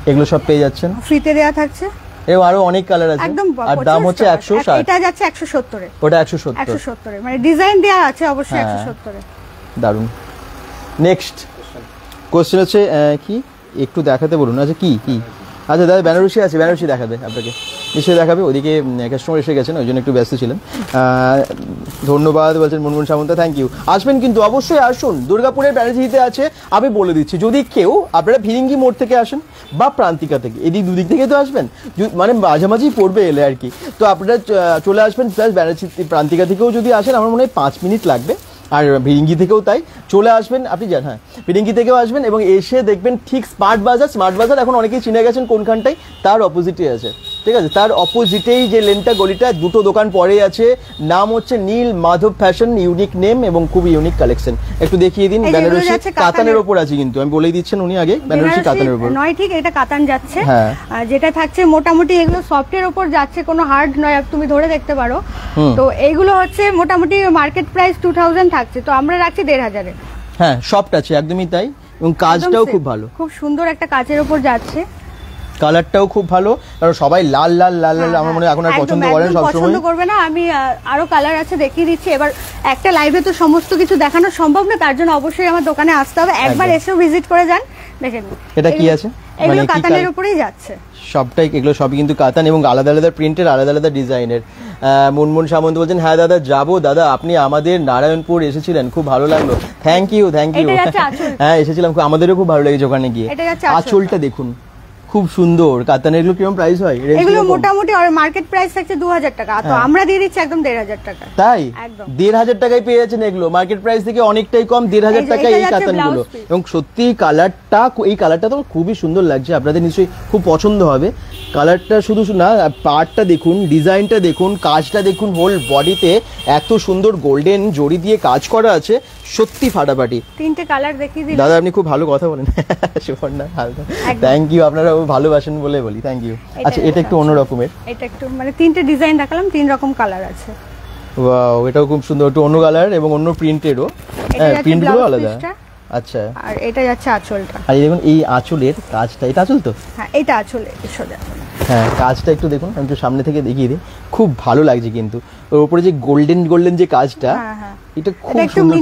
এগুলো সব পেয়ে যাচ্ছেন, ফ্রিতে দেয়া থাকছে। এও আরো অনেক কালার আছে, আর দাম হচ্ছে 160। এটা যাচ্ছে 170 এ। ওটা 170 এ, মানে ডিজাইন দেয়া আছে অবশ্যই 170 এ। দারুন। নেক্সট কোশ্চেন হচ্ছে কি একটু দেখাতে বলুন। আচ্ছা কি কি আচ্ছা দাদা বেনারসি আছে, বেনারসি দেখাবে আপনাকে, নিশ্চয়ই দেখাবে। ওইদিকে কাস্টমার এসে গেছেন, ওই জন্য একটু ব্যস্ত ছিলেন। ধন্যবাদ বলছেন মুনমুন সামন্ত, থ্যাংক ইউ। আসবেন কিন্তু অবশ্যই আসুন, দুর্গাপুরের বেনারসিতে আছে। আমি বলে দিচ্ছি, যদি কেউ আপনারা ফিরিঙ্গি মোড় থেকে আসেন বা প্রান্তিকা থেকে, এদিক দুদিক থেকে তো আসবেন, মানে মাঝামাঝি পড়বে এলে আর কি। তো আপনারা চলে আসবেন, প্লাস বেনারসি প্রান্তিকা থেকেও যদি আসেন আমার মনে হয় 5 মিনিট লাগবে, আর ভিরিঙ্গি থেকেও তাই। চলে আসবেন আপনি, যান হ্যাঁ ভিরিঙ্গি থেকেও আসবেন, এবং এসে দেখবেন ঠিক স্মার্ট বাজার এখন অনেকেই চিনে গেছেন কোনখানটায়, তার অপোজিটে আছে, ঠিক আছে? তার অপোজিটেই যে লেনটা গলিটা, দুটো দোকান পরে আছে, নাম হচ্ছে নীল মাধব ফ্যাশন, ইউনিক নেম এবং খুব ইউনিক কালেকশন। একটু দেখিয়ে দিন। বেনারসি কাতানের ওপর আছে কিন্তু, আমি বলেই দিচ্ছেন উনি আগে, বেনারসি কাতানের ওপর নয়, ঠিক এটা কাতান যাচ্ছে। যেটা থাকছে মোটামুটি এগুলো সফটের ওপর যাচ্ছে, কোনো হার্ড নয়, তুমি ধরে দেখতে পারো। তো এইগুলো হচ্ছে মোটামুটি মার্কেট প্রাইস 2000 থাকছে, তো আমরা রাখছি 1500 এ। হ্যাঁ সফট আছে, একদমই তাই, এবং কাজটাও খুব ভালো, খুব সুন্দর একটা কাজের ওপর যাচ্ছে। কালারটাও খুব ভালো, কারণ সবাই লাল লাল লাল লাল আমার মনে হয় এখন আর পছন্দ করেন, সব সময় পছন্দ করবে না। আমি আরো কালার আছে দেখিয়ে দিচ্ছি। এবার একটা লাইভে তো সমস্ত কিছু দেখানো সম্ভব না, তার জন্য অবশ্যই আমার দোকানে আসতে হবে, একবার এসেও ভিজিট করে যান, দেখে নিন। এটা কি আছে? এগুলো কাতানের উপরেই যাচ্ছে সবটাই, এগুলো সবই কিন্তু কাতান এবং আলাদা আলাদা প্রিন্টের, আলাদা আলাদা ডিজাইনের। মুনমুন সামন্ত বলছেন, হ্যাঁ দাদা যাবো। দাদা আপনি আমাদের নারায়ণপুর এসেছিলেন, খুব ভালো লাগলো, থ্যাংক ইউ থ্যাংক ইউ। হ্যাঁ এসেছিলাম, আমাদেরও খুব ভালো লেগেছে ওখানে গিয়ে। আঁচলটা দেখুন খুব সুন্দর, কাতানের এগুলো কিরকম প্রাইস হয়? এগুলো মোটামুটি মার্কেট প্রাইস থাকছে 2000 টাকা, তো আমরা দিয়ে দিচ্ছি একদম 1500 টাকা। তাই 1500 টাকায় পেয়ে যাচ্ছেন এগুলো, মার্কেট প্রাইস থেকে অনেকটাই কম, 1500 টাকায় এই কাতানগুলো। এবং সত্যি কালারটা, এই কালারটা তো খুবই সুন্দর লাগছে, আপনাদের নিশ্চয়ই খুব পছন্দ হবে। কালারটা শুধু না, পার্টটা দেখুন, ডিজাইনটা দেখুন, কাজটা দেখুন, হোল বডিতে এত সুন্দর গোল্ডেন জড়ি দিয়ে কাজ করা আছে, সত্যি ফাটাফাটি। 3টে কালার দেখিয়ে দিন দাদা, আপনি খুব ভালো কথা বলেন, সুবর্ণা, থ্যাংক ইউ, আপনারা ভালোবাসেন বলে বলি, থ্যাংক ইউ। আচ্ছা এটা একটু অন্য রকমের, এটা একটু মানে 3টে ডিজাইন দেখালাম, 3 রকম কালার আছে। ওয়াও, এটাও খুব সুন্দর, একটু অন্য কালার এবং অন্য প্রিন্টেরও, হ্যাঁ প্রিন্টগুলো আলাদা। আচ্ছা, আর এটা যাচ্ছে আঁচলটা। আর দেখুন এই আঁচলের কাজটা, এটা আঁচল তো? হ্যাঁ এটা আঁচল, সোজা। হ্যাঁ কাজটা একটু দেখুন, আমি একটু সামনে থেকে দেখিয়ে দিই, খুব ভালো লাগছে কিন্তু। ওর উপরে যে গোল্ডেন গোল্ডেন যে কাজটা, এটা খুব সুন্দর,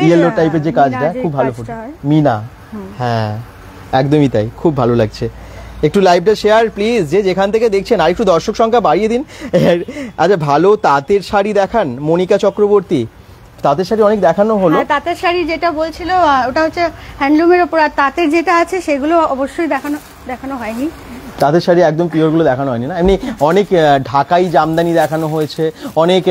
ইয়েলো টাইপের যে কাজটা, খুব ভালো ফুটে মিনা। হ্যাঁ একদমই তাই, খুব ভালো লাগছে। একটু লাইভটা শেয়ার প্লিজ, যে যেখান থেকে দেখছেন, আর একটু দর্শক সংখ্যা বাড়িয়ে দিন। আচ্ছা ভালো তাঁতের শাড়ি দেখান, মনিকা চক্রবর্তী। তাঁতের শাড়ি অনেক দেখানো হলো। তাঁতের শাড়ি যেটা বলছিল ওটা হচ্ছে হ্যান্ডলুমের উপর, আর তাঁতের যেটা আছে সেগুলো অবশ্যই দেখানো হয়নি। তাঁতের শাড়ি একদম পিওরগুলো দেখানো হয়নি না, এমনি অনেক ঢাকাই জামদানি দেখানো হয়েছে, অনেক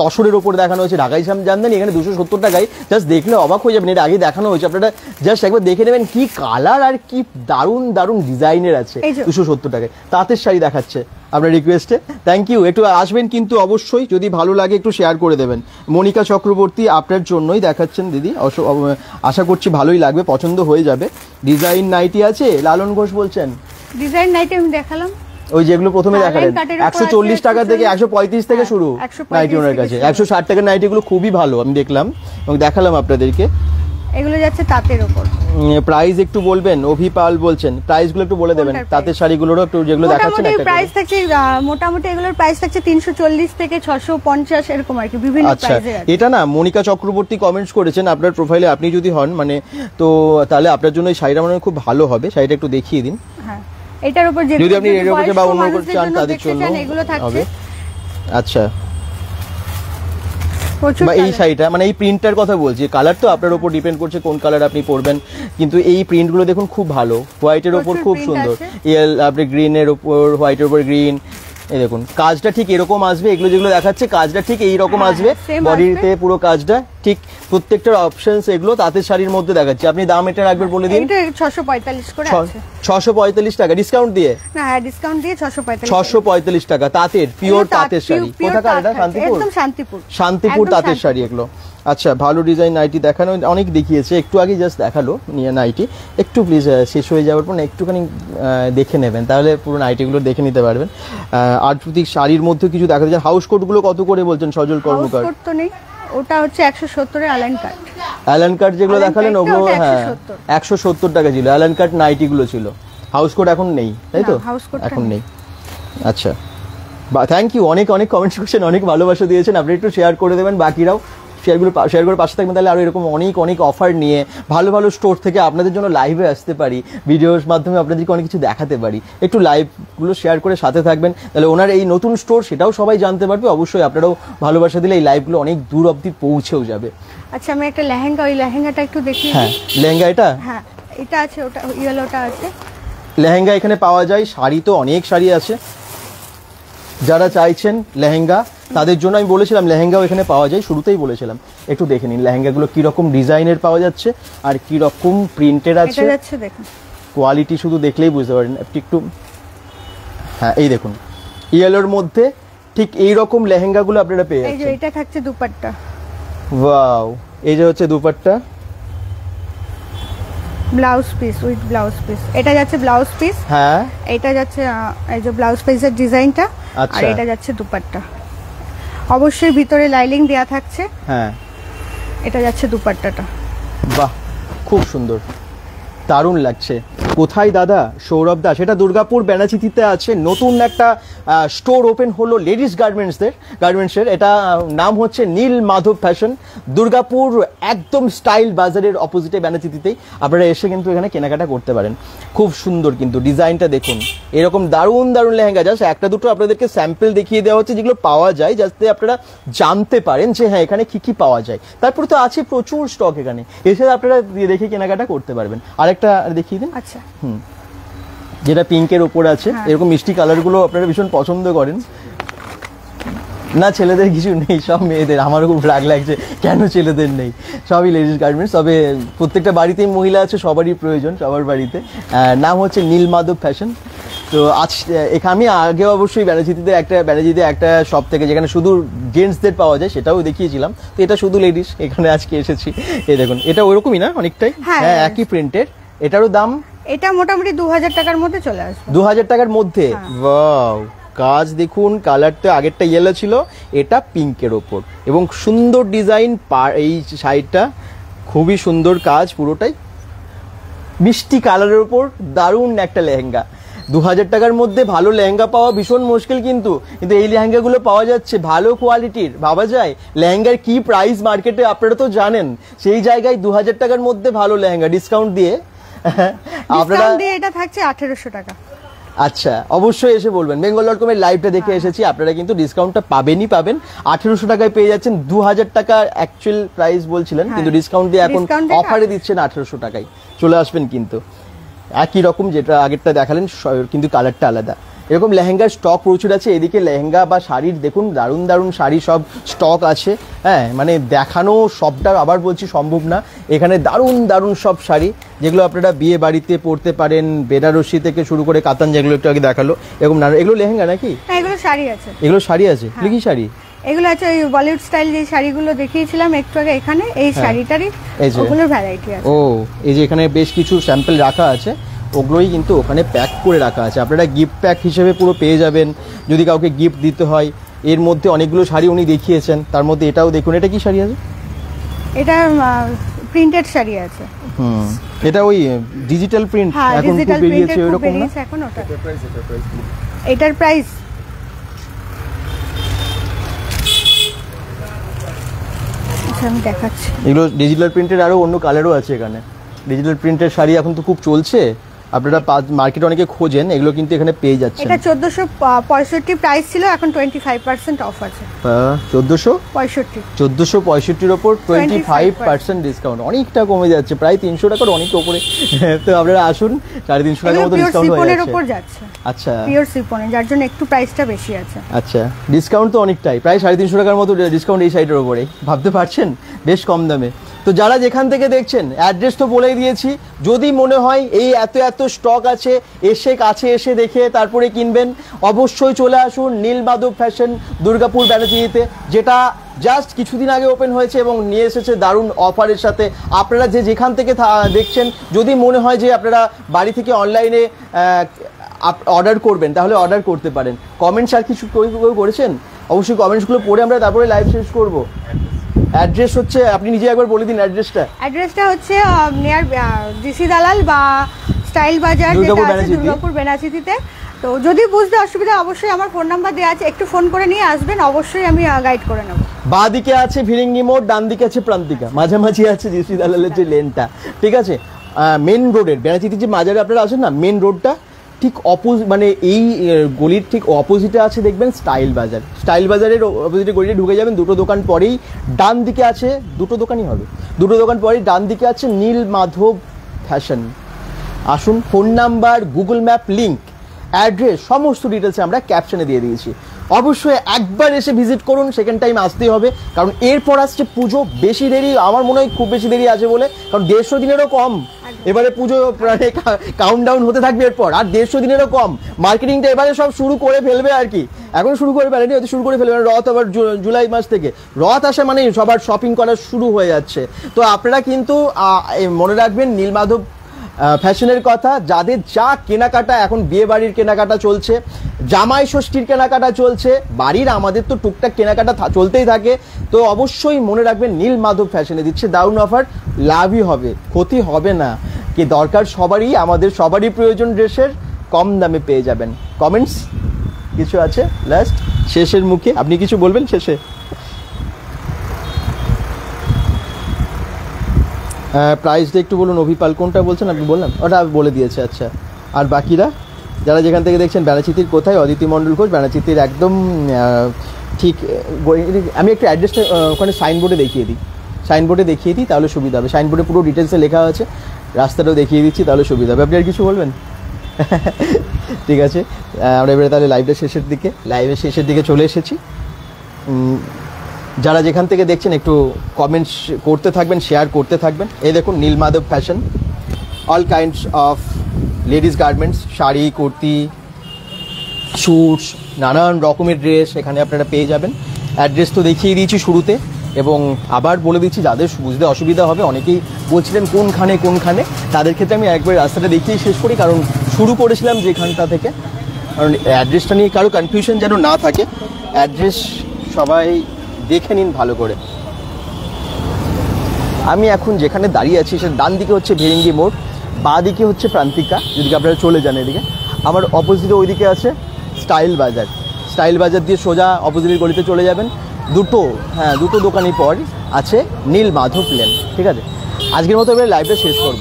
তসরের ওপর দেখানো হয়েছে। ঢাকাই জামদানি এখানে 270 টাকায়, জাস্ট দেখলে অবাক হয়ে যাবেন। এটা আগে দেখানো হয়েছে, আপনারা জাস্ট একবার দেখে নেবেন কি কালার আর কি দারুণ দারুণ ডিজাইনের আছে। 270 টাকায় তাঁতের শাড়ি দেখাচ্ছে আপনার রিকোয়েস্টে। Thank you. একটু আসবেন কিন্তু অবশ্যই, যদি ভালো লাগে একটু শেয়ার করে দেবেন। মনিকা চক্রবর্তী আপনার জন্যই দেখাচ্ছেন দিদি, আশা করছি ভালোই লাগবে, পছন্দ হয়ে যাবে। ডিজাইন নাইটি আছে, লালন ঘোষ বলছেন। ডিজাইন নাইটি আমি দেখালাম, ওই যেগুলো প্রথমে দেখালেন 140 টাকা থেকে 135 থেকে শুরু নাইটি ওনার কাছে। 160 টাকার নাইটিগুলো খুবই ভালো আমি দেখলাম এবং দেখালাম আপনাদেরকে। এগুলো যাচ্ছে তাঁতের উপর। প্রাইস একটু বলবেন? অভি পাল বলছেন, প্রাইসগুলো একটু বলে দেবেন তাঁতের শাড়িগুলোরও একটু, যেগুলো দেখাচ্ছেন একটা প্রাইস থাকছে মোটামুটি এগুলোর প্রাইস থাকছে 340 থেকে 650 এরকম আর কি, বিভিন্ন প্রাইসে আছে। এটা না মনিকা চক্রবর্তী কমেন্টস করেছেন আপনার প্রোফাইলে, আপনি যদি হন মানে তো তাহলে আপনার জন্য এই শাড়িটা মনে হয় খুব ভালো হবে। শাড়িটা একটু দেখিয়ে দিন। হ্যাঁ, এটার উপর যদি আপনি এর উপরে বা অন্য কিছু চান তাদের জন্য এগুলো থাকছে। আচ্ছা, এই শাড়িটা মানে এই প্রিন্টটার কথা বলছি, কালার তো আপনার উপর ডিপেন্ড করছে কোন কালার আপনি পরবেন, কিন্তু এই প্রিন্টগুলো দেখুন খুব ভালো, হোয়াইটের উপর খুব সুন্দর, আপনি গ্রিনের উপর হোয়াইটের উপর গ্রিন। এই দেখুন কাজটা ঠিক এরকম আসবে, এগুলো যেগুলো দেখাচ্ছে কাজটা ঠিক এইরকম আসবে, বডিতে পুরো কাজটা ঠিক, প্রত্যেকটার অপশনস এগুলো তাঁতের শাড়ির মধ্যে দেখাচ্ছে। আপনি দাম এটা একবার বলে দিন। এটা 645 করে আছে। 645 টাকা ডিসকাউন্ট দিয়ে? না, হ্যাঁ ডিসকাউন্ট দিয়ে 645। 645 টাকা তাঁতের পিওর তাঁতের শাড়ি। কোথাকার এটা? শান্তিপুর? একদম শান্তিপুর। শান্তিপুর তাঁতের শাড়ি এগুলো। আচ্ছা, ভালো ডিজাইন নাইটি দেখানো অনেক দেখিয়েছে, একটু আগে জাস্ট দেখালো নিয়ে নাইটি, একটু প্লিজ শেষ হয়ে যাওয়ার পর একটুখানি দেখে নেবেন, তাহলে পুরো নাইটিগুলো দেখে নিতে পারবেন। আর যদি শাড়ির মধ্যে কিছু দেখা যায়, হাউস কোটগুলো কত করে বলছেন সজল কর্মকার? হাউস কোট তো নেই, ওটা হচ্ছে 170 এর অ্যালান কাট। অ্যালান কাট যেগুলো দেখালেন ওগুলো হ্যাঁ 170 টাকা ছিল, অ্যালান কাট নাইটিগুলো ছিল। হাউস কোট এখন নেই, তাই তো? এখন নেই। আচ্ছা, থ্যাংক ইউ, অনেক অনেক কমেন্টস করছেন, অনেক ভালোবাসা দিয়েছেন। আপনি একটু শেয়ার করে দেবেন, বাকিরাও শেয়ার করে পাশে থাকবেন, তাহলে আরও এরকম অনেক অনেক অফার নিয়ে ভালো ভালো স্টোর থেকে আপনাদের জন্য লাইভে আসতে পারি, ভিডিওর মাধ্যমে আপনাদেরকে অনেক কিছু দেখাতে পারি। একটু লাইভগুলো শেয়ার করে সাথে থাকবেন, তাহলে ওনার এই নতুন স্টোর সেটাও সবাই জানতে পারবে। অবশ্যই আপনারাও ভালোবাসা দিলে এই লাইভগুলো অনেক দূর অবধি পৌঁছেও যাবে। আচ্ছা, আমি একটা লেহেঙ্গা, ওই লেহেঙ্গাটা একটু দেখি। হ্যাঁ, লেহেঙ্গা এটা? হ্যাঁ, এটা আছে, ওটা ইয়েলোটা আছে। লেহেঙ্গা এখানে পাওয়া যায়, শাড়ি তো অনেক শাড়ি আছে। যারা চাইছেন লেহেঙ্গা তাদের জন্য আমি বলেছিলাম লেহেঙ্গাও এখানে পাওয়া যায়, শুরুতেই বলেছিলাম। একটু দেখে নিন লেহেঙ্গাগুলো কিরকম ডিজাইনের পাওয়া যাচ্ছে আর কিরকম প্রিন্টের আছে, কোয়ালিটি শুধু দেখলেই বুঝতে পারেন একটু। হ্যাঁ, এই দেখুন ইয়েলোর মধ্যে ঠিক এইরকম লেহেঙ্গাগুলো আপনারা পেয়ে যাচ্ছেন। এই যে এটা থাকছে দুপাট্টা। ওয়াও, এই যে হচ্ছে dupatta, blouse piece with blouse piece. এটা যাচ্ছে ব্লাউজ পিস। হ্যাঁ, এটা যাচ্ছে এই যে ব্লাউজ পিসের ডিজাইনটা, আর এটা যাচ্ছে দুপাট্টা। অবশ্যই ভিতরে লাইলিং দেয়া থাকছে। হ্যাঁ, এটা যাচ্ছে দুপাট্টাটা। বাহ, খুব সুন্দর, দারুণ লাগছে। কোথায় দাদা? সৌরভ দাস। এটা দুর্গাপুর ব্যানাচিতিতে আছে, নতুন একটা স্টোর ওপেন হলো লেডিস গার্মেন্টসের। এটা নাম হচ্ছে নীল মাধব ফ্যাশন, দুর্গাপুর একদম স্টাইল বাজারের অপোজিটে ব্যানাচিতিতেই। আপনারা এসে কিন্তু এখানে কেনাকাটা করতে পারেন। খুব সুন্দর কিন্তু ডিজাইনটা দেখুন, এরকম দারুণ দারুণ লেহেঙ্গা। জাস্ট একটা দুটো আপনাদেরকে স্যাম্পল দেখিয়ে দেওয়া হচ্ছে যেগুলো পাওয়া যায়, যাতে আপনারা জানতে পারেন যে হ্যাঁ এখানে কি কি পাওয়া যায়। তারপরে তো আছে প্রচুর স্টক এখানে, এসে আপনারা দেখে কেনাকাটা করতে পারবেন। আরেকটা দেখিয়ে দিন। আচ্ছা, যেটা পিঙ্কের উপর আছে, এরকম মিষ্টি কালারগুলো আপনারা ভীষণ পছন্দ করেন। না, ছেলেদের কিছু নেই, সব মেয়েদের। আমারও খুব রাগ লাগছে কেন ছেলেদের নেই, সবই লেডিস গার্মেন্টস। তবে প্রত্যেকটা বাড়িতেই মহিলা আছে, সবারই প্রয়োজন, সবার বাড়িতে। নাম হচ্ছে নীল মাধব ফ্যাশন। তো আজ এখানে আমি আগে অবশ্যই ব্যানার্জিতে একটা শপ থেকে যেখানে শুধু জেন্টসদের পাওয়া যায় সেটাও দেখিয়েছিলাম, তো এটা শুধু লেডিস, এখানে আজকে এসেছি। এই দেখুন, এটা ওরকমই না অনেকটাই? হ্যাঁ, একই প্রিন্টের। এটারও দাম? এটা মোটামুটি 2000 টাকার মধ্যে চলে আসবে। 2000 টাকার মধ্যে? ওয়াও, কাজ দেখুন, কালারটা আগেরটা ইয়েলো ছিল, এটা পিঙ্কের ওপর, এবং সুন্দর ডিজাইন। এই শাড়িটা খুবই সুন্দর কাজ, পুরোটাই মিষ্টি কালারের উপর দারুণ একটা লেহেঙ্গা। 2000 টাকার মধ্যে ভালো লেহেঙ্গা পাওয়া ভীষণ মুশকিল, কিন্তু এই লেহেঙ্গাগুলো পাওয়া যাচ্ছে ভালো কোয়ালিটির। ভাবা যায় লেহেঙ্গার কি প্রাইস মার্কেটে, আপনারা তো জানেন। সেই জায়গায় 2000 টাকার মধ্যে ভালো লেহেঙ্গা ডিসকাউন্ট দিয়ে আপনারা, এটা থাকছে 1800 টাকা। আচ্ছা, অবশ্যই এসে বলবেন। bengal.com এর লাইভটা দেখে এসেছি, আপনারা কিন্তু ডিসকাউন্টটা পাবেন। 1800 টাকায় পেয়ে যাচ্ছেন। 2000 টাকা অ্যাকচুয়াল প্রাইস বলছিলেন, কিন্তু ডিসকাউন্ট দিয়ে এখন অফারে দিচ্ছেন 1800 টাকায়। চলে আসবেন কিন্তু। একই রকম যেটা আগেরটা দেখালেন, কিন্তু কালারটা আলাদা। এরকম লেহেঙ্গার স্টক প্রচুর আছে। এদিকে লেহেঙ্গা বা শাড়ির দেখুন দারুণ দারুণ শাড়ি সব স্টক আছে। হ্যাঁ, মানে দেখানো সবটা আবার বলছি সম্ভব না। এখানে দারুণ দারুণ সব শাড়ি, যেগুলো আপনারা বিয়ে বাড়িতে পরতে পারেন, বেনারসি থেকে শুরু করে কাতান, যেগুলো একটু আগে দেখালো, এরকম এগুলো লেহেঙ্গা নাকি? এগুলো শাড়ি আছে। এগুলো শাড়ি আছে, কি শাড়ি? এগুলো আছে ওই বলিউড স্টাইল যে শাড়িগুলো দেখিয়েছিলাম একটু আগে, এখানে এই শাড়িটারই ওগুলোর ভ্যারাইটি আছে। ও, এই যে এখানে বেশ কিছু স্যাম্পল রাখা আছে, ওগুলোই কিন্তু ওখানে প্যাক করে রাখা আছে। আপনারা গিফট প্যাক হিসেবে পুরো পেয়ে যাবেন যদি কাউকে গিফট দিতে হয়। এর মধ্যে অনেকগুলো শাড়ি উনি দেখিয়েছেন, তার মধ্যে এটাও দেখুন। এটা কি শাড়ি আছে? এটা প্রিন্টেড শাড়ি আছে। এটা ওই ডিজিটাল প্রিন্ট এখন খুব বেরিয়েছে এরকম না? এখন ওটা এটার প্রাইস আমি দেখাচ্ছি। এগুলো ডিজিটাল প্রিন্টের, আরো অন্য কালারও আছে এখানে। ডিজিটাল প্রিন্টের শাড়ি এখন তো খুব চলছে, আপনারা মার্কেটে অনেকে খোঁজেন, এগুলো কিন্তু এখানে পেয়ে যাচ্ছেন। এটা 1465 প্রাইস ছিল, এখন 25% অফ আছে। 1465 এর উপর 25% ডিসকাউন্ট, অনেকটা কমে যাচ্ছে, প্রায় 300 টাকার অনেক উপরে। তো আপনারা আসুন, 350 টাকার মতো ডিসকাউন্ট হয়ে যাচ্ছে। আচ্ছা, পিওর সিফনে, যার জন্য একটু প্রাইসটা বেশি আছে। আচ্ছা, ডিসকাউন্ট তো অনেকটাই, প্রায় 350 টাকার মতো ডিসকাউন্ট এই সাইডের উপরে, ভাবতে পারছেন, বেশ কম দামে। তো যারা যেখান থেকে দেখছেন, অ্যাড্রেস তো বলেই দিয়েছি। যদি মনে হয় এই এত স্টক আছে, কাছে এসে দেখে তারপরে কিনবেন, অবশ্যই চলে আসুন নীলমাধব ফ্যাশন, দুর্গাপুর ব্যানার্জিতে, যেটা জাস্ট কিছুদিন আগে ওপেন হয়েছে এবং নিয়ে এসেছে দারুণ অফারের সাথে। আপনারা যেখান থেকে দেখছেন, যদি মনে হয় যে আপনারা বাড়ি থেকে অনলাইনে অর্ডার করবেন, তাহলে অর্ডার করতে পারেন। কমেন্টস আর কিছু করেছেন? অবশ্যই কমেন্টসগুলো পড়ে আমরা তারপরে লাইভ শেষ করবো। অ্যাড্রেস হচ্ছে, আপনি নিজে একবার বলে দিন অ্যাড্রেসটা। অ্যাড্রেসটা হচ্ছে নিয়ার জিসি দালাল বা স্টাইল বাজার, দুর্গাপুর বেনাচিতিতে। তো যদি বুঝতে অসুবিধা, অবশ্যই আমার ফোন নাম্বার দেওয়া আছে, একটু ফোন করে নিয়ে আসবেন, অবশ্যই আমি গাইড করে নেব। বাঁ দিকে আছে ফিরিঙ্গি মোড়, ডান দিকে আছে প্রান্তিকা, মাঝামাঝি আছে জিসি দালালের যে লেনটা, ঠিক আছে? মেন রোডের বেনাচিতির যে মাজারে আপনারা আছেন না, মেন রোডটা ঠিক মানে এই গলির ঠিক অপোজিটে আছে দেখবেন স্টাইল বাজার। স্টাইল বাজারের অপোজিটে গলিতে ঢুকে যাবেন, দুটো দোকান পরেই ডান দিকে আছে, দুটো দোকানই হবে, দুটো দোকান পরেই ডান দিকে আছে নীলমাধব ফ্যাশন। আসুন, phone number, Google map link, address, সমস্ত ডিটেলস আমরা ক্যাপশনে দিয়ে দিয়েছি। অবশ্যই একবার এসে ভিজিট করুন, সেকেন্ড টাইম আসতেই হবে, কারণ এরপর আসছে পুজো। বেশি দেরি, আমার মনে হয় খুব বেশি দেরি আছে বলে, কারণ 150 দিনেরও কম এবারে পুজো, প্রায় কাউন্টডাউন হতে থাকবে এরপর, আর 150 দিনেরও কম। মার্কেটিংটা এবারে সব শুরু করে ফেলবে আর কি, এখন শুরু করে ফেলেনি, হয়তো শুরু করে ফেলবে। রথ আবার জুলাই মাস থেকে, রথ আসে মানে সবার শপিং করা শুরু হয়ে যাচ্ছে। তো আপনারা কিন্তু মনে রাখবেন নীলমাধব ফ্যাশনের কথা। যাদের যা কেনাকাটা, এখন বিয়ে বাড়ির কেনাকাটা চলছে, জামাই ষষ্ঠীর কেনাকাটা চলছে, বাড়ির আমাদের তো টুকটাক কেনাকাটা চলতেই থাকে, তো অবশ্যই মনে রাখবেন নীলমাধব ফ্যাশনে দিচ্ছে দারুণ অফার। লাভই হবে, ক্ষতি হবে না। কি দরকার সবারই, আমাদের সবারই প্রয়োজন ড্রেসের, কম দামে পেয়ে যাবেন। কমেন্টস কিছু আছে লাস্ট শেষের মুখে, আপনি কিছু বলবেন শেষে? প্রাইসটা একটু বলুন। অভিপাল কোনটা বলছেন আপনি? বললাম, ওটা বলে দিয়েছে। আচ্ছা, আর বাকিরা যারা যেখান থেকে দেখছেন, বেনাচিতির কোথায়? অদিতি মণ্ডল ঘোষ, বেনাচিতির একদম ঠিক। আমি একটু অ্যাড্রেসটা ওখানে সাইনবোর্ডে দেখিয়ে দিই, তাহলে সুবিধা হবে। সাইনবোর্ডে পুরো ডিটেলসে লেখা আছে, রাস্তাটাও দেখিয়ে দিচ্ছি, তাহলে সুবিধা হবে। আপনি আর কিছু বলবেন? ঠিক আছে, আমরা এবারে তাহলে লাইভের শেষের দিকে চলে এসেছি। যারা যেখান থেকে দেখছেন একটু কমেন্টস করতে থাকবেন, শেয়ার করতে থাকবেন। এই দেখুন Nilmadhab fashion, all kinds of ladies garments, sari, kurti, suits, নানান রকমের ড্রেস এখানে আপনারা পেয়ে যাবেন। অ্যাড্রেস তো দেখিয়ে দিয়েছি শুরুতে, এবং আবার বলে দিচ্ছি যাদের বুঝতে অসুবিধা হবে, অনেকেই বলছিলেন কোনখানে, তাদের ক্ষেত্রে আমি একবার রাস্তাটা দেখিয়ে শেষ করি, কারণ শুরু করেছিলাম যেখানটা থেকে, কারণ অ্যাড্রেসটা নিয়ে কারো কনফিউশন যেন না থাকে। অ্যাড্রেস সবাই দেখে নিন ভালো করে। আমি এখন যেখানে দাঁড়িয়ে আছি সেটা ডান দিকে হচ্ছে ভেরিঙ্গি মোড়, বাঁ দিকে হচ্ছে প্রান্তিকা, যদি আপনারা চলে যান এদিকে। আমার অপোজিটে ওইদিকে আছে স্টাইল বাজার দিয়ে সোজা অপোজিটের গলিতে চলে যাবেন। দুটো দোকানই পর আছে নীলমাধব লেন, ঠিক আছে? আজকের মতো এবার লাইভটা শেষ করব।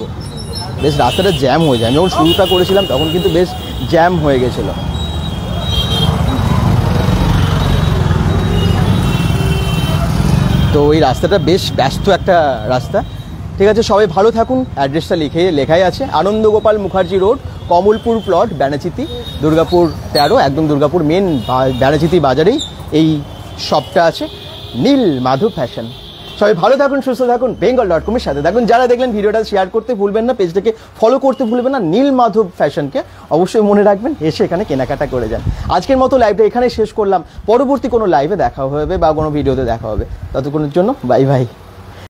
বেশ রাস্তাটা জ্যাম হয়ে যায়, আমি যখন শুরুটা করেছিলাম তখন কিন্তু বেশ জ্যাম হয়ে গেছিলো। তো এই রাস্তাটা বেশ ব্যস্ত একটা রাস্তা, ঠিক আছে, সবাই ভালো থাকুন। অ্যাড্রেসটা লেখাই আছে, আনন্দগোপাল মুখার্জি রোড, কমলপুর প্লট, ব্যানাচিতি, দুর্গাপুর 13, একদম দুর্গাপুর মেন ব্যানাচিতি বাজারেই এই শপটা আছে, নীল মাধব ফ্যাশন। সবাই ভালো থাকুন, সুস্থ থাকুন, bengal.com-এর সাথে থাকুন। যারা দেখলেন ভিডিওটা শেয়ার করতে ভুলবেন না, পেজটাকে ফলো করতে ভুলবেন না। নীল মাধব ফ্যাশনকে অবশ্যই মনে রাখবেন, এসে এখানে কেনাকাটা করে যান। আজকের মতো লাইভটা এখানে শেষ করলাম, পরবর্তী কোনো লাইভে দেখা হবে বা কোনো ভিডিওতে দেখা হবে, ততক্ষণের জন্য বাই বাই।